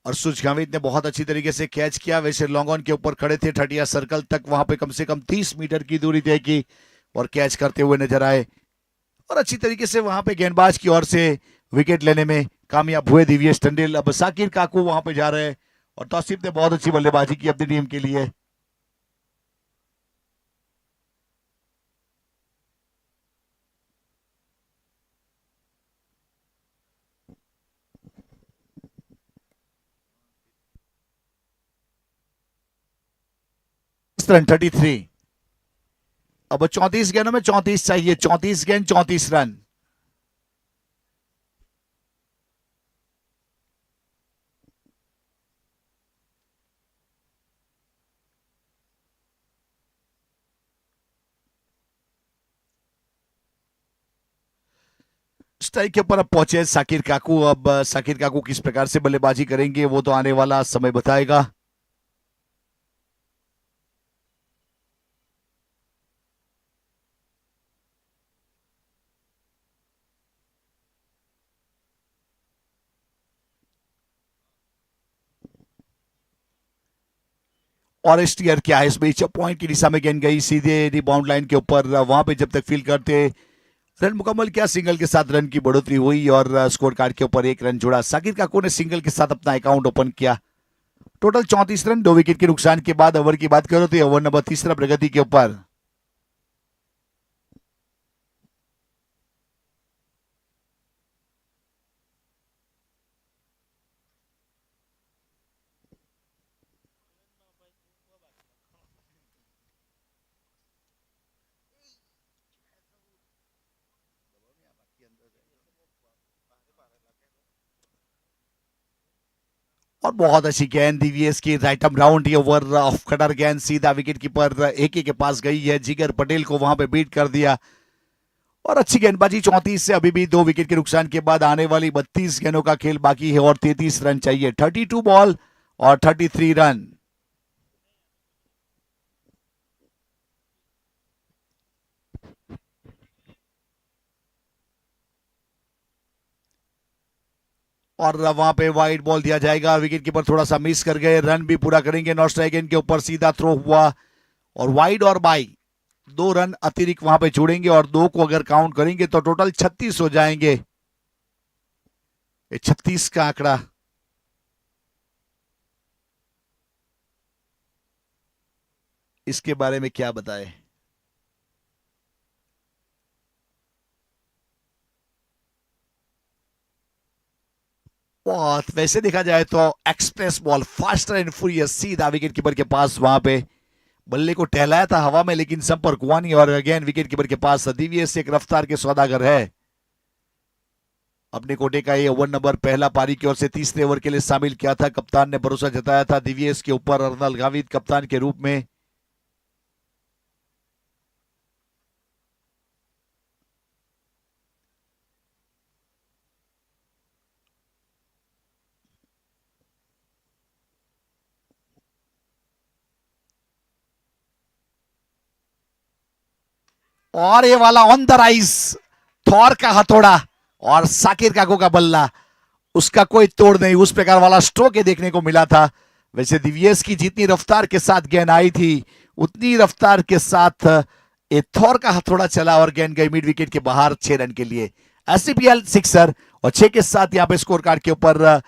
अर्शुज गावित ने बहुत अच्छी तरीके से कैच किया। वैसे लॉन्ग ऑन के ऊपर खड़े थे, 30 सर्कल तक वहां पे कम से कम 30 मीटर की दूरी तय की और कैच करते हुए नजर आए और अच्छी तरीके से वहां पे गेंदबाज की ओर से विकेट लेने में कामयाब हुए दिव्येश टंडेल। अब साकिर काकू वहां पे जा रहे हैं और तौसीफ ने बहुत अच्छी बल्लेबाजी की अपनी टीम के लिए। रन 33। अब 34 गेंदों में 34 चाहिए, 34 गेंद 34 रन। स्ट्राइक के ऊपर अब पहुंचे साकिर काकू। अब साकिर काकू किस प्रकार से बल्लेबाजी करेंगे वो तो आने वाला समय बताएगा। और स्टीयर क्या है इस बीच, पॉइंट की दिशा में गेंद गई सीधे रिबाउंड लाइन के ऊपर। वहां पे जब तक फील करते रन मुकम्मल किया, सिंगल के साथ रन की बढ़ोतरी हुई और स्कोर कार्ड के ऊपर एक रन जुड़ा। साकिर काको ने सिंगल के साथ अपना अकाउंट ओपन किया। टोटल 34 रन, 2 विकेट के नुकसान के बाद। ओवर की बात करो तो ओवर नंबर तीसरा प्रगति के ऊपर। और बहुत अच्छी गेंद डीवीएस की राइट आर्म राउंड, ये ओवर ऑफ कटर गेंद सीधा विकेट कीपर एके के पास गई है। जिगर पटेल को वहां पे बीट कर दिया और अच्छी गेंदबाजी। 34 से अभी भी 2 विकेट के नुकसान के बाद आने वाली 32 गेंदों का खेल बाकी है और 33 रन चाहिए। 32 बॉल और 33 रन। और वहां पे वाइड बॉल दिया जाएगा। विकेट कीपर थोड़ा सा मिस कर गए, रन भी पूरा करेंगे। नॉट स्ट्राइक गेंद के ऊपर सीधा थ्रो हुआ और वाइड और बाई 2 रन अतिरिक्त वहां पे जोड़ेंगे और 2 को अगर काउंट करेंगे तो टोटल 36 हो जाएंगे। 36 का आंकड़ा। इसके बारे में क्या बताएं? बहुत वैसे देखा जाए तो express ball, faster and furious, सीधा विकेट कीपर के पास। वहां पे बल्ले को टहलाया था हवा में लेकिन संपर्क हुआ नहीं और अगेन विकेट कीपर के पास। डीवीएस एक रफ्तार के सौदागर है। अपने कोटे का ये ओवर नंबर पहला पारी की ओर से तीसरे ओवर के लिए शामिल किया था। कप्तान ने भरोसा जताया था डीवीएस के ऊपर, अर्नल गाविद कप्तान के रूप में। और ये वाला ऑन द राइज, थॉर का हथौड़ा और साकिर काको का बल्ला, उसका कोई तोड़ नहीं। उस प्रकार वाला स्ट्रोक देखने को मिला था। वैसे डीवीएस की जितनी रफ्तार के साथ गेंद आई थी उतनी रफ्तार के साथ ए थॉर का हथौड़ा चला और गेंद गई मिड विकेट के बाहर 6 रन के लिए। एससीपीएल सिक्सर और 6 के साथ यहां पे स्कोर कार्ड के ऊपर।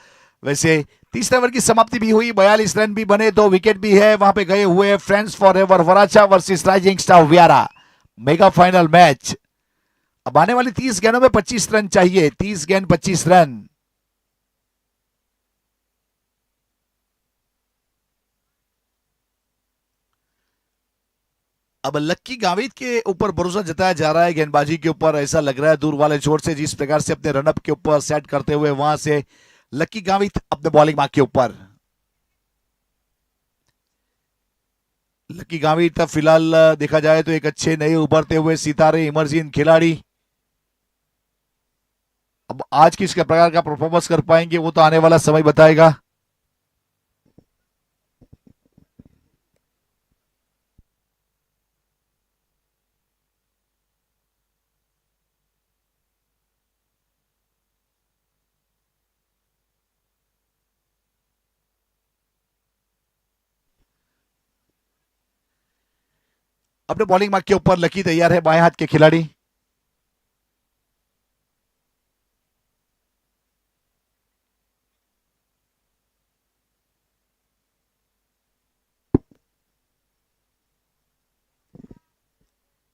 वैसे तीसरे ओवर की समाप्ति भी हुई, 42 रन भी बने, 2 विकेट भी है। वहां पे गए हुए friends forever Varachha versus rising star Vyara, mega final match. अब आने वाली 30 गेंदों में 25 रन चाहिए। 30 गेंद 25 रन। अब लक्की गावित के ऊपर भरोसा जताया जा रहा है गेंदबाजी के ऊपर। ऐसा लग रहा है दूर वाले छोर से जिस प्रकार से अपने रनअप के ऊपर सेट करते हुए वहां से लक्की गावित अपने बॉलिंग मार्क के ऊपर। लक्की गावित फिलहाल देखा जाए तो एक अच्छे नए उभरते हुए सितारे, इमर्जिंग खिलाड़ी। अब आज किस प्रकार का परफॉर्मेंस कर पाएंगे वो तो आने वाला समय बताएगा। अपने बॉलिंग मार्क के ऊपर लकी तैयार है, बाएं हाथ के खिलाड़ी।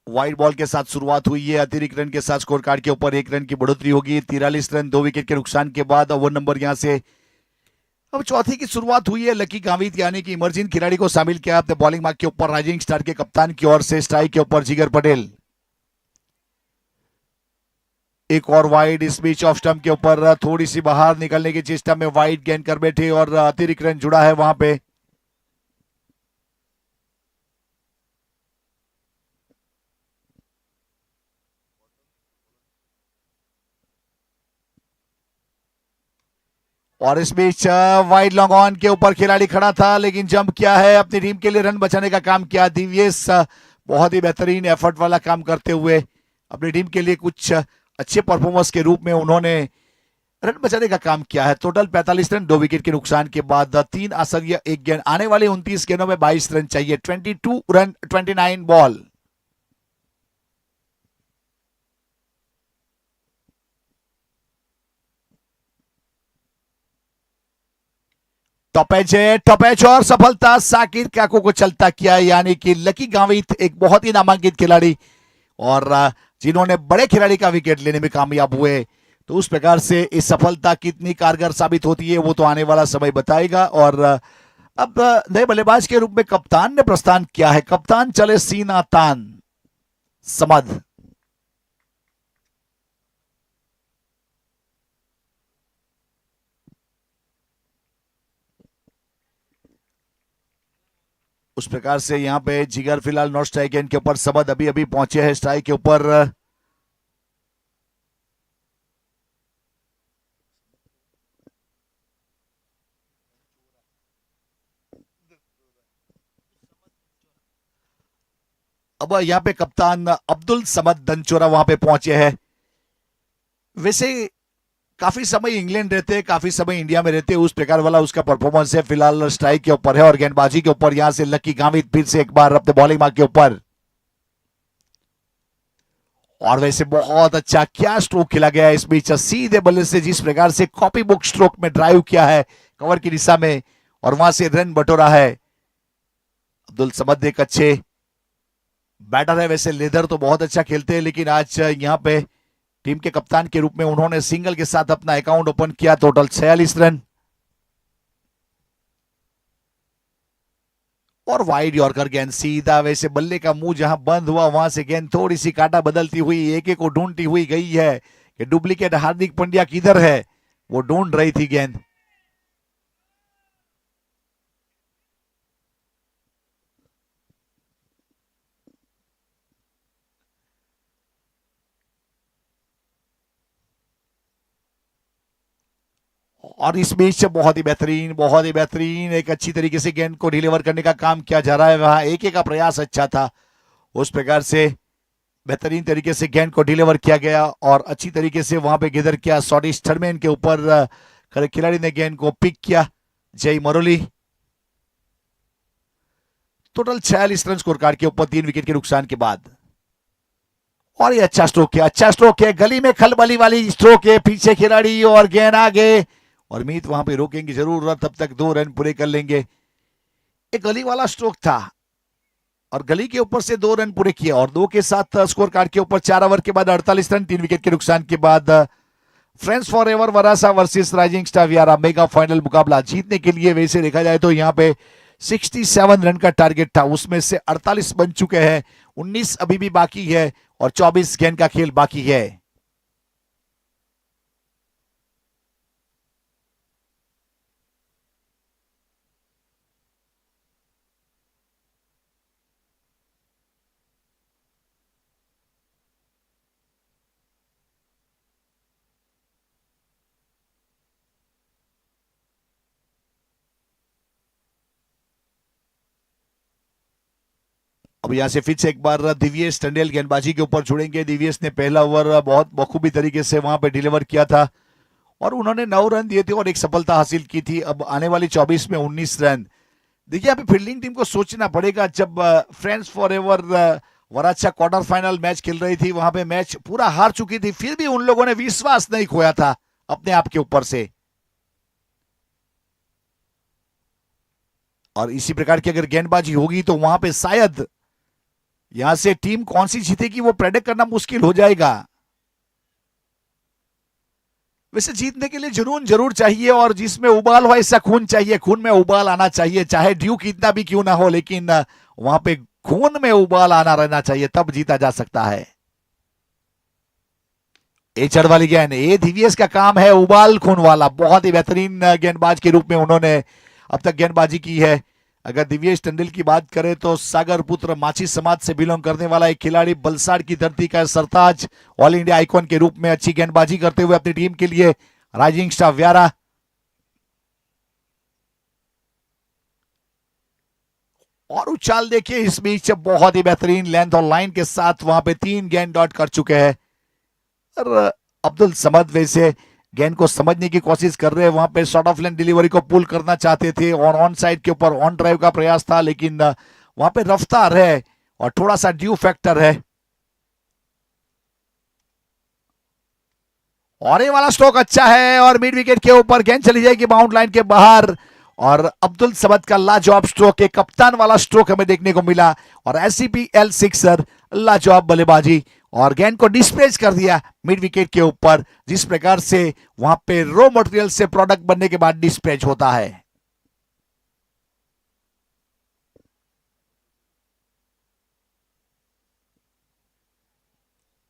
वाइड बॉल के साथ शुरुआत हुई है। अतिरिक्त रन के साथ स्कोर कार्ड के ऊपर 1 रन की बढ़ोतरी होगी। 43 रन 2 विकेट के नुकसान के बाद। ओवर नंबर यहां से अब चौथी की शुरुआत हुई है। लकी गावित यानी कि इमर्जिंग खिलाड़ी को शामिल किया अपने बॉलिंग मार्क के ऊपर राइजिंग स्टार के कप्तान की ओर से। स्ट्राइक के ऊपर जिगर पटेल। एक और वाइड इस बीच ऑफ स्टंप के ऊपर, थोड़ी सी बाहर निकलने की चेष्टा में वाइड गेंद कर बैठे और अतिरिक्त रन जुड़ा है वहां पे। और इस बीच वाइड लॉन्ग ऑन के ऊपर खिलाड़ी खड़ा था लेकिन जंप किया है, अपनी टीम के लिए रन बचाने का काम किया। डीवीएस बहुत ही बेहतरीन एफर्ट वाला काम करते हुए अपनी टीम के लिए कुछ अच्छे परफॉर्मेंस के रूप में उन्होंने रन बचाने का काम किया है। टोटल 45 रन, 2 विकेट के नुकसान के बाद 3 असंख्य 1 गेंद। आने वाले 29 गेंदों में 22 रन चाहिए। 22 रन 29 बॉल। टॉपेज और सफलता साकिर काको को चलता किया, यानी कि लकी गावित एक बहुत ही नामांकित खिलाड़ी और जिन्होंने बड़े खिलाड़ी का विकेट लेने में कामयाब हुए। तो उस प्रकार से इस सफलता कितनी कारगर साबित होती है वो तो आने वाला समय बताएगा। और अब नए बल्लेबाज के रूप में कप्तान ने प्रस्थान किया है। कप्तान चले सीना तान समद। उस प्रकार से यहां पे जिगर फिलहाल नॉट स्ट्राइक एंड के ऊपर, समद अभी अभी पहुंचे हैं स्ट्राइक के ऊपर। अब यहां पे कप्तान अब्दुल समद दनचोरा वहां पे पहुंचे हैं। वैसे काफी समय इंग्लैंड रहते हैं, काफी समय इंडिया में रहते हैं, उस प्रकार वाला उसका परफॉर्मेंस है। फिलहाल स्ट्राइक के ऊपर है और गेंदबाजी के ऊपर यहां से लकी गावित फिर से एक बार अपने बॉलिंग मार्क के ऊपर। और वैसे बहुत अच्छा क्या स्ट्रोक खेला गया इस बीच सीधे बल्ले से, जिस प्रकार से कॉपी बुक स्ट्रोक में ड्राइव किया है कवर की दिशा में और वहां से रन बटोरा है। अब्दुल समद एक अच्छे बैटर है। वैसे लेदर तो बहुत अच्छा खेलते हैं, लेकिन आज यहां पे टीम के कप्तान के रूप में उन्होंने सिंगल के साथ अपना अकाउंट ओपन किया। टोटल 46 रन और वाइड यॉर्कर गेंद सीधा, वैसे बल्ले का मुंह जहां बंद हुआ वहां से गेंद थोड़ी सी काटा बदलती हुई एक एक को ढूंढती हुई गई है कि डुप्लीकेट हार्दिक पांड्या किधर है, वो ढूंढ रही थी गेंद। और इस बीच बहुत ही बेहतरीन एक अच्छी तरीके से गेंद को डिलीवर करने का काम किया जा रहा है। वहां एक एक का प्रयास अच्छा था, उस प्रकार से बेहतरीन तरीके से गेंद को डिलीवर किया गया और अच्छी तरीके से वहां पे गिदर किया। सॉडी स्टरमैन के ऊपर खिलाड़ी ने गेंद को पिक किया, Jay Maroli. Total 46 run score card के ऊपर 3 विकेट के नुकसान के बाद। और ये अच्छा स्ट्रोक है, गली में खलबली वाली स्ट्रोक है, पीछे खिलाड़ी और गेंद आगे और मीत वहां पे रोकेंगे जरूर, तब तक 2 रन पूरे कर लेंगे। एक गली वाला स्ट्रोक था और गली के ऊपर से 2 रन पूरे किए और 2 के साथ स्कोर कार्ड के ऊपर 4 ओवर के बाद 48 रन 3 विकेट के नुकसान के बाद। Friends forever Varachha versus rising star Vyara mega final मुकाबला जीतने के लिए वैसे देखा जाए तो यहाँ पे 67 रन का टारगेट था, उसमें से 48 बन चुके हैं, 19 अभी भी बाकी है और 24 गेंद का खेल बाकी है। अब यहां से फिर से एक बार दिव्येश टंडेल गेंदबाजी के ऊपर जुड़ेंगे। दिव्येश ने पहला ओवर बहुत बखूबी तरीके से वहां पे डिलीवर किया था और उन्होंने 9 रन दिए थे और एक सफलता हासिल की थी। अब आने वाली 24 में 19 रन। देखिए अभी फील्डिंग टीम को सोचना पड़ेगा। जब friends forever Varachha quarter final match खेल रही थी, वहां पे मैच पूरा हार चुकी थी, फिर भी उन लोगों ने विश्वास नहीं खोया था अपने आप के ऊपर से। और इसी प्रकार की अगर गेंदबाजी होगी तो वहां पे शायद यहां से टीम कौन सी जीतेगी वो प्रेडिक्ट करना मुश्किल हो जाएगा। वैसे जीतने के लिए जुनून जरूर चाहिए और जिसमें उबाल हो ऐसा खून चाहिए, खून में उबाल आना चाहिए, चाहे ड्यू कितना भी क्यों ना हो, लेकिन वहां पे खून में उबाल आना रहना चाहिए, तब जीता जा सकता है। ए चढ़ वाली गेंद, ए दिव्येश का काम है उबाल खून वाला। बहुत ही बेहतरीन गेंदबाज के रूप में उन्होंने अब तक गेंदबाजी की है। अगर दिव्येश टंडेल की बात करें तो सागर पुत्र माची समाज से बिलोंग करने वाला एक खिलाड़ी, बलसाड़ की धरती का सरताज, ऑल इंडिया आइकॉन के रूप में अच्छी गेंदबाजी करते हुए अपनी टीम के लिए राइजिंग स्टार व्यारा। और उछाल देखिए इस बीच बहुत ही बेहतरीन लेंथ और लाइन के साथ वहां पे 3 गेंद डॉट कर चुके हैं। और अब्दुल समद वैसे गेंद को समझने की कोशिश कर रहे हैं, वहां पे शॉर्ट ऑफ लाइन डिलीवरी को पुल करना चाहते थे और ऑन साइड के ऊपर ऑन ड्राइव का प्रयास था, लेकिन वहां पे रफ्तार है और थोड़ा सा ड्यू फैक्टर है। और ये वाला स्ट्रोक अच्छा है और मिड विकेट के ऊपर गेंद चली जाएगी बाउंड लाइन के बाहर। और अब्दुल समद का लाजवाब स्ट्रोक, एक कप्तान वाला स्ट्रोक हमें देखने को मिला और SCPL सिक्सर, लाजवाब बल्लेबाजी और गेंद को डिस्प्लेस कर दिया मिड विकेट के ऊपर, जिस प्रकार से वहां पे रॉ मटेरियल से प्रोडक्ट बनने के बाद डिस्प्लेस होता है।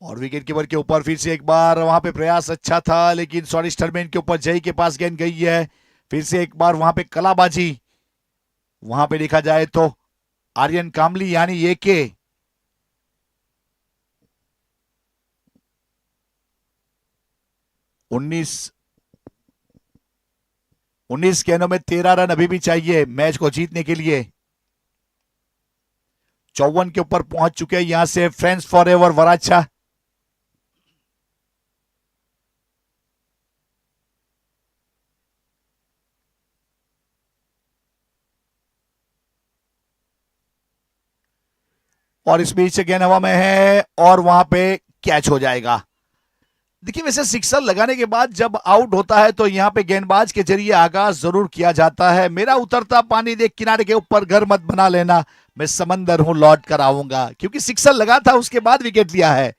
और विकेट कीपर के ऊपर फिर से एक बार वहां पे प्रयास अच्छा था, लेकिन सॉरी स्टरमैन के ऊपर जय के पास गेंद गई है। फिर से एक बार वहां पे कलाबाजी, वहां पे देखा जाए तो आर्यन कामली यानी ये के 19 गेंदों में 13 रन अभी भी चाहिए मैच को जीतने के लिए। 54 के ऊपर पहुंच चुके हैं यहां से फ्रेंड्स फॉर एवर वराछा। और इस बीच गेंद हवा में है और वहां पे कैच हो जाएगा। देखिए वैसे सिक्सर लगाने के बाद जब आउट होता है तो यहां पे गेंदबाज के जरिए आगाज जरूर किया जाता है, मेरा उतरता पानी देख किनारे के ऊपर घर मत बना लेना, मैं समंदर हूं लौट कर आऊंगा, क्योंकि सिक्सर लगा था उसके बाद विकेट लिया है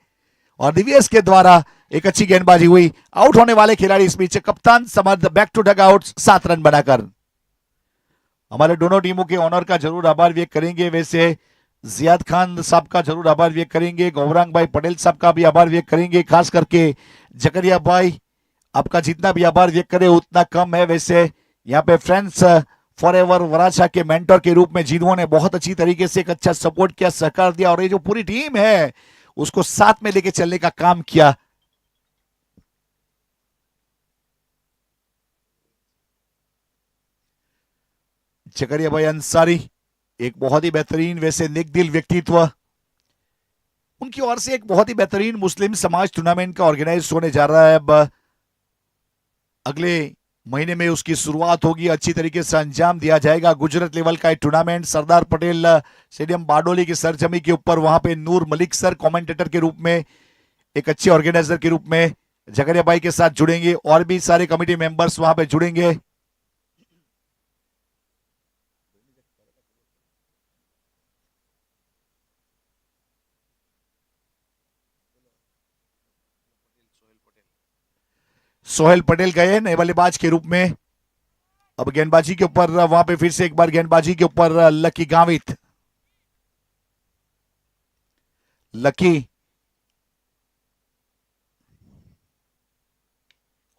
और दिव्यस के द्वारा एक अच्छी गेंदबाजी हुई। आउट होने वाले खिलाड़ी इस बीच कप्तान Samarth back to dugout 7 run बनाकर। हमारे दोनों टीमों के ऑनर का जरूर आभार व्यक्त करेंगे, वैसे जियाद खान साहब का जरूर आभार व्यक्त करेंगे, गौरांग भाई पटेल साहब का भी आभार व्यक्त करेंगे, खास करके जकरिया भाई, आपका जितना भी आभार व्यक्त करे उतना कम है। वैसे यहाँ पे फ्रेंड्स फॉर एवर वराछा के मेंटर के रूप में जिन्होंने ने बहुत अच्छी तरीके से एक अच्छा सपोर्ट किया, सहकार दिया और ये जो पूरी टीम है उसको साथ में लेके चलने का काम किया। जकरिया भाई अंसारी एक बहुत ही बेहतरीन वैसे नेकदिल व्यक्तित्व, उनकी ओर से एक बहुत ही बेहतरीन मुस्लिम समाज टूर्नामेंट का ऑर्गेनाइज होने जा रहा है। अब अगले महीने में उसकी शुरुआत होगी, अच्छी तरीके से अंजाम दिया जाएगा। गुजरात लेवल का एक टूर्नामेंट सरदार पटेल स्टेडियम बारडोली की सरजमी के ऊपर, वहां पे नूर मलिक सर कमेंटेटर के रूप में, एक अच्छे ऑर्गेनाइजर के रूप में जकरिया भाई के साथ जुड़ेंगे और भी सारे कमिटी मेंबर्स वहां पे जुड़ेंगे। सोहेल पटेल गए नए बल्लेबाज के रूप में। अब गेंदबाजी के ऊपर वहां पे फिर से एक बार गेंदबाजी के ऊपर लकी गावित, लकी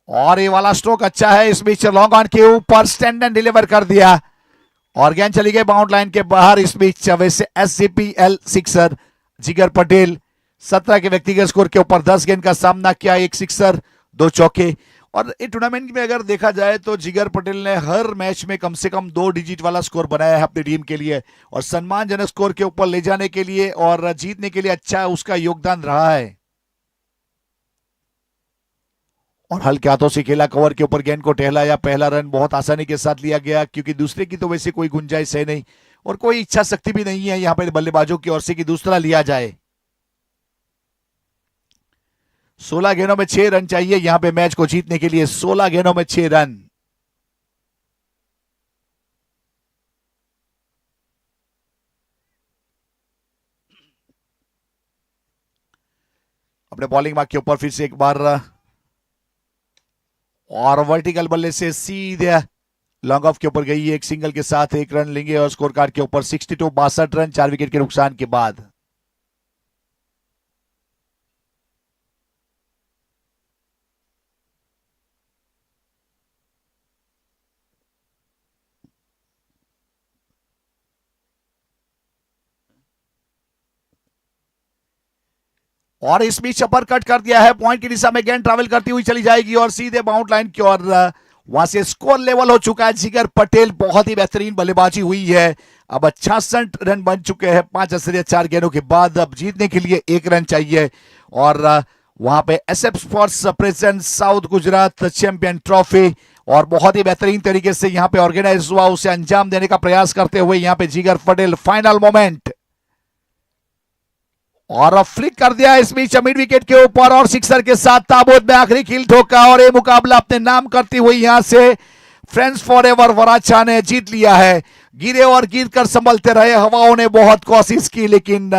और ये वाला स्ट्रोक अच्छा है, इस बीच लॉन्ग ऑन के ऊपर स्टैंड एंड डिलीवर कर दिया और गेंद चली गई बाउंड लाइन के बाहर। इस बीच वैसे SCPL सिक्सर जिगर पटेल 17 के व्यक्तिगत स्कोर के ऊपर 10 गेंद का सामना किया, एक सिक्सर 2 चौके। और इस टूर्नामेंट में अगर देखा जाए तो जिगर पटेल ने हर मैच में कम से कम 2 डिजिट वाला स्कोर बनाया है अपनी टीम के लिए और सम्मानजनक स्कोर के ऊपर ले जाने के लिए और जीतने के लिए अच्छा उसका योगदान रहा है। और हल्के हाथों से खेला, कवर के ऊपर गेंद को टहलाया, पहला रन बहुत आसानी के साथ लिया गया, क्योंकि दूसरे की तो वैसे कोई गुंजाइश है नहीं और कोई इच्छा शक्ति भी नहीं है यहां पर बल्लेबाजों की ओर से कि दूसरा लिया जाए। 16 गेंदों में 6 रन चाहिए यहां पे मैच को जीतने के लिए, 16 गेंदों में 6 रन। अपने बॉलिंग मार्क के ऊपर फिर से एक बार और वर्टिकल बल्ले से सीधे लॉन्ग ऑफ के ऊपर गई, एक सिंगल के साथ 1 रन लेंगे और स्कोर कार्ड के ऊपर 62 रन 4 विकेट के नुकसान के बाद। और इस बीच अपर कट कर दिया है, पॉइंट की दिशा में गेंद ट्रैवल करती हुई चली जाएगी और सीधे बाउंड लाइन की ओर वहां से स्कोर लेवल हो चुका है। जिगर पटेल बहुत ही बेहतरीन बल्लेबाजी हुई है, अब 66 रन बन चुके हैं 5 अशरिया 4 गेंदों के बाद। अब जीतने के लिए 1 रन चाहिए और वहां पे SF sports present south Gujarat champion trophy, और बहुत ही बेहतरीन तरीके से यहां पे ऑर्गेनाइज हुआ, उसे अंजाम देने का प्रयास करते हुए यहां पे जिगर पटेल फाइनल मोमेंट, और फ्लिक कर दिया इस बीच मिड विकेट के ऊपर और सिक्सर के साथ ताबूत में आखिरी खिल ठोका, और ये मुकाबला अपने नाम करती हुई यहां से फ्रेंड्स फॉर एवर वराछा ने जीत लिया है। गिरे और गिर कर संभलते रहे, हवाओं ने बहुत कोशिश की लेकिन